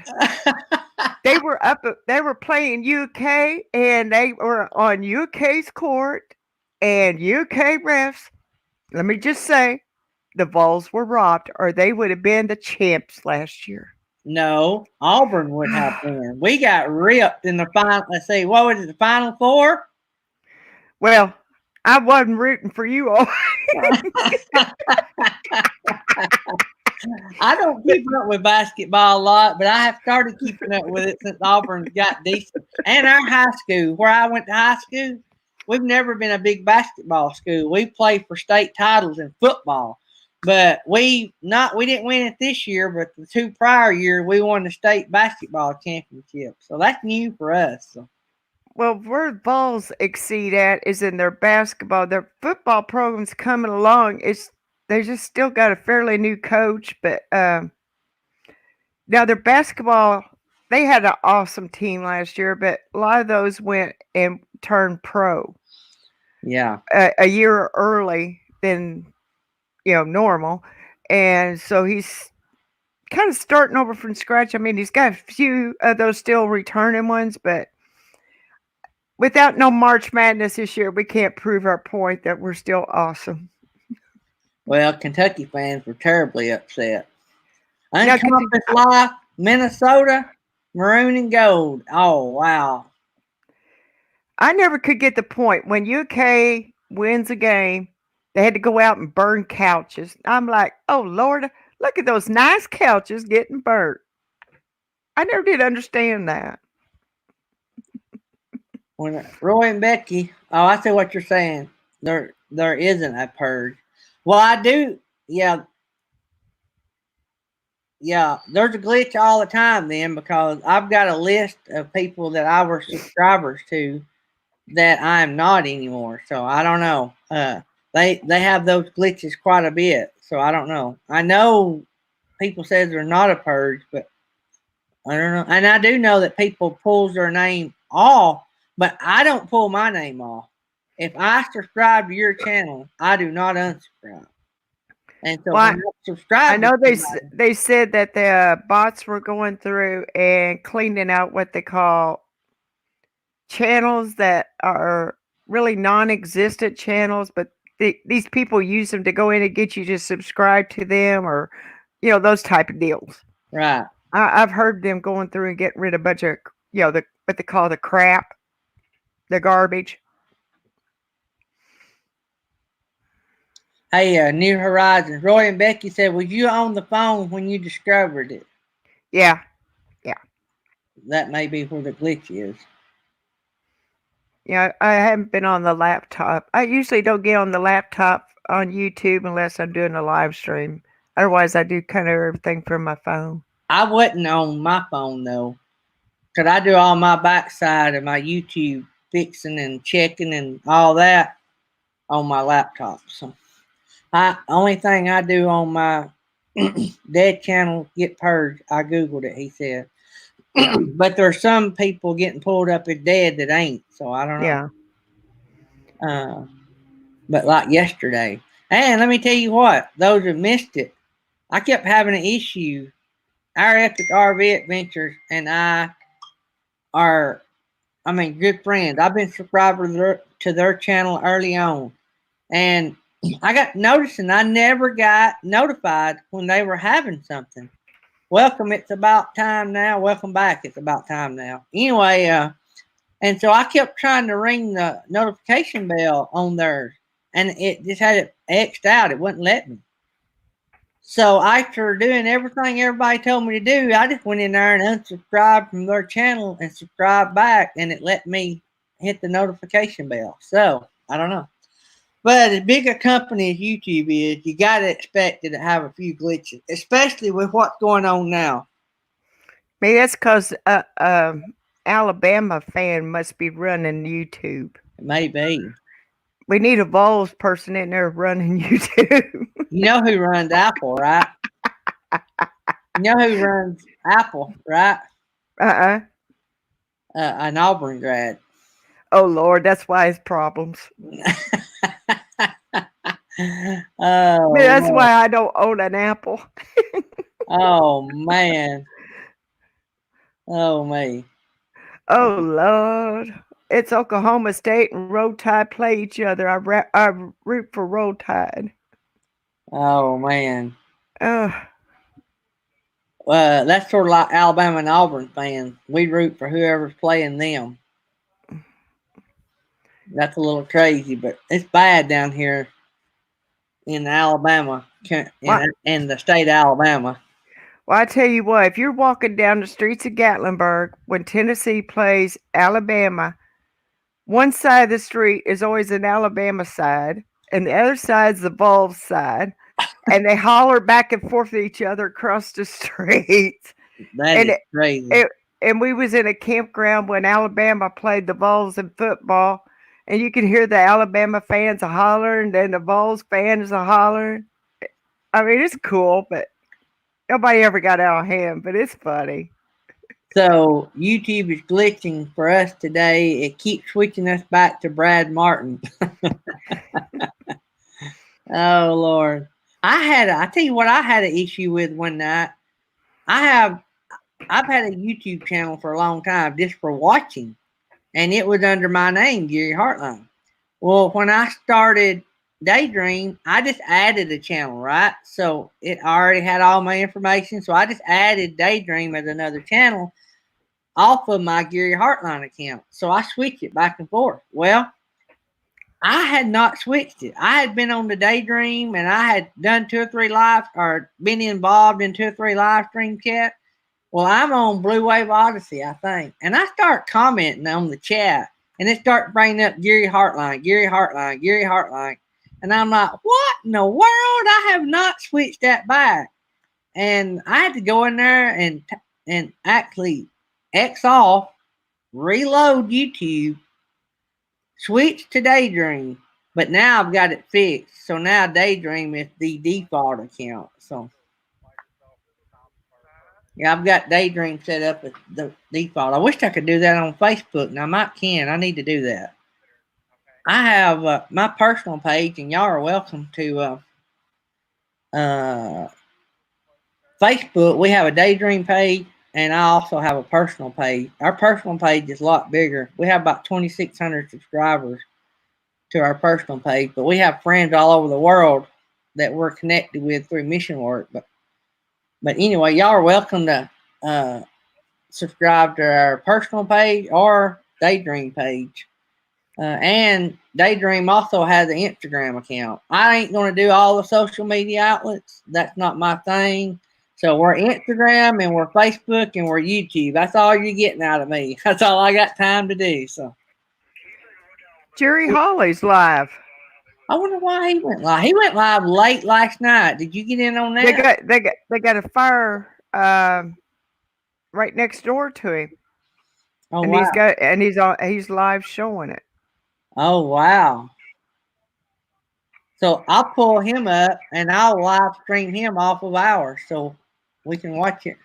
They were playing UK, and they were on UK's court, and UK refs. Let me just say, the Vols were robbed, or they would have been the champs last year. No, Auburn would have been. We got ripped in the final. Let's see, what was it, the Final Four? Well, I wasn't rooting for you all. I don't keep up with basketball a lot, but I have started keeping up with it since Auburn got decent. And our high school, where I went to high school, we've never been a big basketball school. We play for state titles in football. But we didn't win it this year, but the 2 prior years we won the state basketball championship. So that's new for us. So. Well, where the Vols exceed at is in their basketball. Their football program's coming along. They just still got a fairly new coach, but now their basketball, they had an awesome team last year, but a lot of those went and turned pro. Yeah, a year early than normal, and so he's kind of starting over from scratch. I mean, he's got a few of those still returning ones, but without no March Madness this year, we can't prove our point that we're still awesome. Well, Kentucky fans were terribly upset. Unconference Life, Minnesota, maroon and gold. Oh, wow. I never could get the point. When UK wins a game, they had to go out and burn couches. I'm like, oh, Lord, look at those nice couches getting burnt. I never did understand that. when Roy and Becky. Oh, I see what you're saying. There isn't a purge. Well, I do. Yeah, yeah. There's a glitch all the time then because I've got a list of people that I were subscribers to that I'm not anymore. So I don't know. They have those glitches quite a bit. So I don't know. I know people says they're not a purge, but I don't know. And I do know that people pulls their name off, but I don't pull my name off. If I subscribe to your channel, I do not unsubscribe. And so Well, when I subscribe, I know to somebody, they said that the bots were going through and cleaning out what they call channels that are really non-existent channels, but these people use them to go in and get you to subscribe to them, or those type of deals. right? I've heard them going through and getting rid of a bunch of what they call the crap, the garbage. Hey, New Horizons. Roy and Becky said, "Was you on the phone when you discovered it?" Yeah. That may be where the glitch is. Yeah, I haven't been on the laptop. I usually don't get on the laptop on YouTube unless I'm doing a live stream. Otherwise, I do kind of everything from my phone. I wasn't on my phone though, because I do all my backside of my YouTube fixing and checking and all that on my laptop. So, only thing I do on my dead channel get purged. I googled it. He said, but there's some people getting pulled up as dead that ain't. So I don't know. Yeah. But like yesterday, and let me tell you what, those who missed it, I kept having an issue. Our Epic RV Adventures and I are, good friends. I've been subscribed to their channel early on, and I got noticing I never got notified when they were having something. Welcome, it's about time now. Welcome back, it's about time now. Anyway, and so I kept trying to ring the notification bell on theirs, and it just had it X'd out. It wouldn't let me. So after doing everything everybody told me to do, I just went in there and unsubscribed from their channel and subscribed back, and it let me hit the notification bell. So I don't know. But as big a company as YouTube is, you got to expect it to have a few glitches, especially with what's going on now. Maybe that's because Alabama fan must be running YouTube. It may be. We need a Vols person in there running YouTube. You know who runs Apple, right? You know who runs Apple, right? An Auburn grad. Oh, Lord, that's why his problems. Oh, that's why I don't own an Apple. Oh, man. Oh, me. Oh, Lord. It's Oklahoma State and Roll Tide play each other. I root for Roll Tide. Oh, man. Ugh. That's sort of like Alabama and Auburn fans. We root for whoever's playing them. That's a little crazy, but it's bad down here in Alabama, in the state of Alabama. Well, I tell you what, if you're walking down the streets of Gatlinburg when Tennessee plays Alabama, one side of the street is always an Alabama side, and the other side's the Vols side, and they holler back and forth at each other across the street. That is crazy. And we was in a campground when Alabama played the Vols in football, and you could hear the Alabama fans hollering, and then the Vols fans hollering. I mean, it's cool, but nobody ever got out of hand, but it's funny. So YouTube is glitching for us today. It keeps switching us back to Brad Martin. Oh, Lord. I tell you what I had an issue with one night. I've had a YouTube channel for a long time just for watching, and it was under my name, Gary Hartline. Well, when I started Daydream, I just added a channel, right? So it already had all my information. So I just added Daydream as another channel off of my Gary Hartline account. So I switched it back and forth. Well, I had not switched it. I had been on the Daydream, and I had done 2 or 3 live, or been involved in 2 or 3 live stream chat. Well, I'm on Blue Wave Odyssey, I think. And I start commenting on the chat. and it starts bringing up Gary Hartline, Gary Hartline, Gary Hartline. And I'm like, what in the world? I have not switched that back. And I had to go in there and actually X off, reload YouTube, switch to Daydream. But now I've got it fixed. So now Daydream is the default account. So yeah, I've got Daydream set up as the default. I wish I could do that on Facebook. Now I might can. I need to do that. I have my personal page, and y'all are welcome to Facebook. We have a Daydream page, and I also have a personal page. Our personal page is a lot bigger. We have about 2,600 subscribers to our personal page, but we have friends all over the world that we're connected with through mission work. But anyway, y'all are welcome to subscribe to our personal page or Daydream page. And Daydream also has an Instagram account. I ain't going to do all the social media outlets. That's not my thing. So we're Instagram and we're Facebook and we're YouTube. That's all you're getting out of me. That's all I got time to do. So Jerry Holly's live. I wonder why he went live. He went live late last night. Did you get in on that? They got a fire right next door to him. Oh, and wow. he's live showing it. Oh, wow. So I'll pull him up and I'll live stream him off of ours so we can watch it.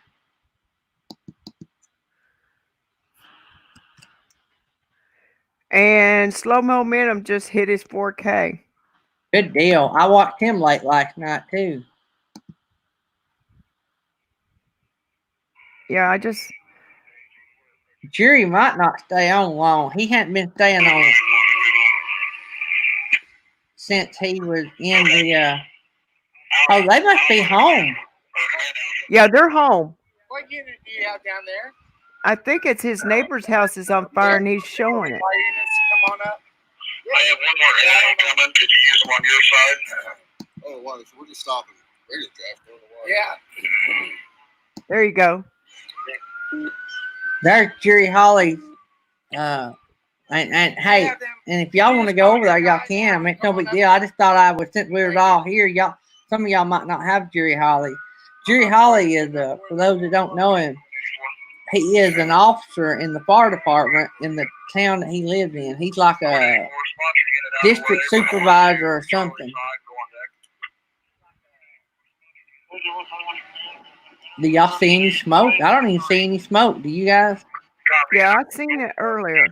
And Slow Momentum just hit his 4K. Good deal. I watched him late last night too. Yeah, Jerry might not stay on long. He hadn't been staying on since he was in the oh, they must be home. Yeah, they're home. What unit do you have down there? I think it's his neighbor's house is on fire and he's showing it. Fire units, come on up. I have one more ad coming. Could you use them on your side? Oh, wow. So we're just stopping. Radio draft. Yeah. There you go. There's Jerry Holly. And hey, and if y'all want to go over there, y'all can. I mean, it's no big deal. I just thought since we were all here, some of y'all might not have Jerry Holly. Jerry Holly is, for those that don't know him, he is an officer in the fire department in the town that he lives in. He's like a district supervisor or something. Do y'all see any smoke? I don't even see any smoke. Do you guys? Yeah, I've seen it earlier.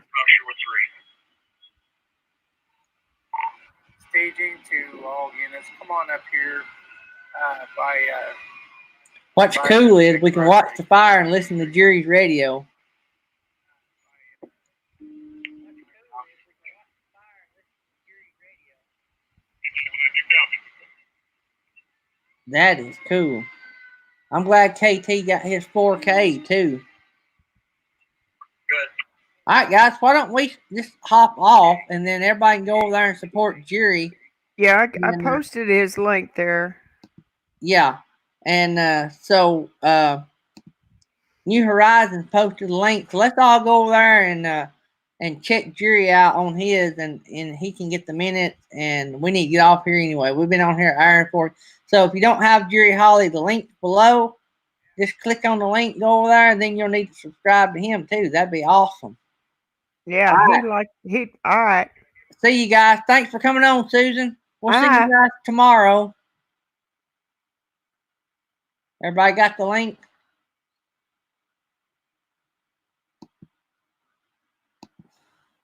Staging to all units. Come on up here. What's cool is we can watch the fire and listen to Jerry's radio. That is cool. I'm glad KT got his 4K too. Good. All right, guys. Why don't we just hop off and then everybody can go over there and support Jerry? Yeah, I posted his link there. Yeah. And so New Horizons posted a link. So let's all go over there and check Jerry out on his and he can get the minutes, and we need to get off here anyway. We've been on here an hour and 40. So if you don't have Jerry Holly, the link below, just click on the link, go over there, and then you'll need to subscribe to him too. That'd be awesome. Yeah, all right. See you guys. Thanks for coming on, Susan. We'll see you guys tomorrow. Everybody got the link?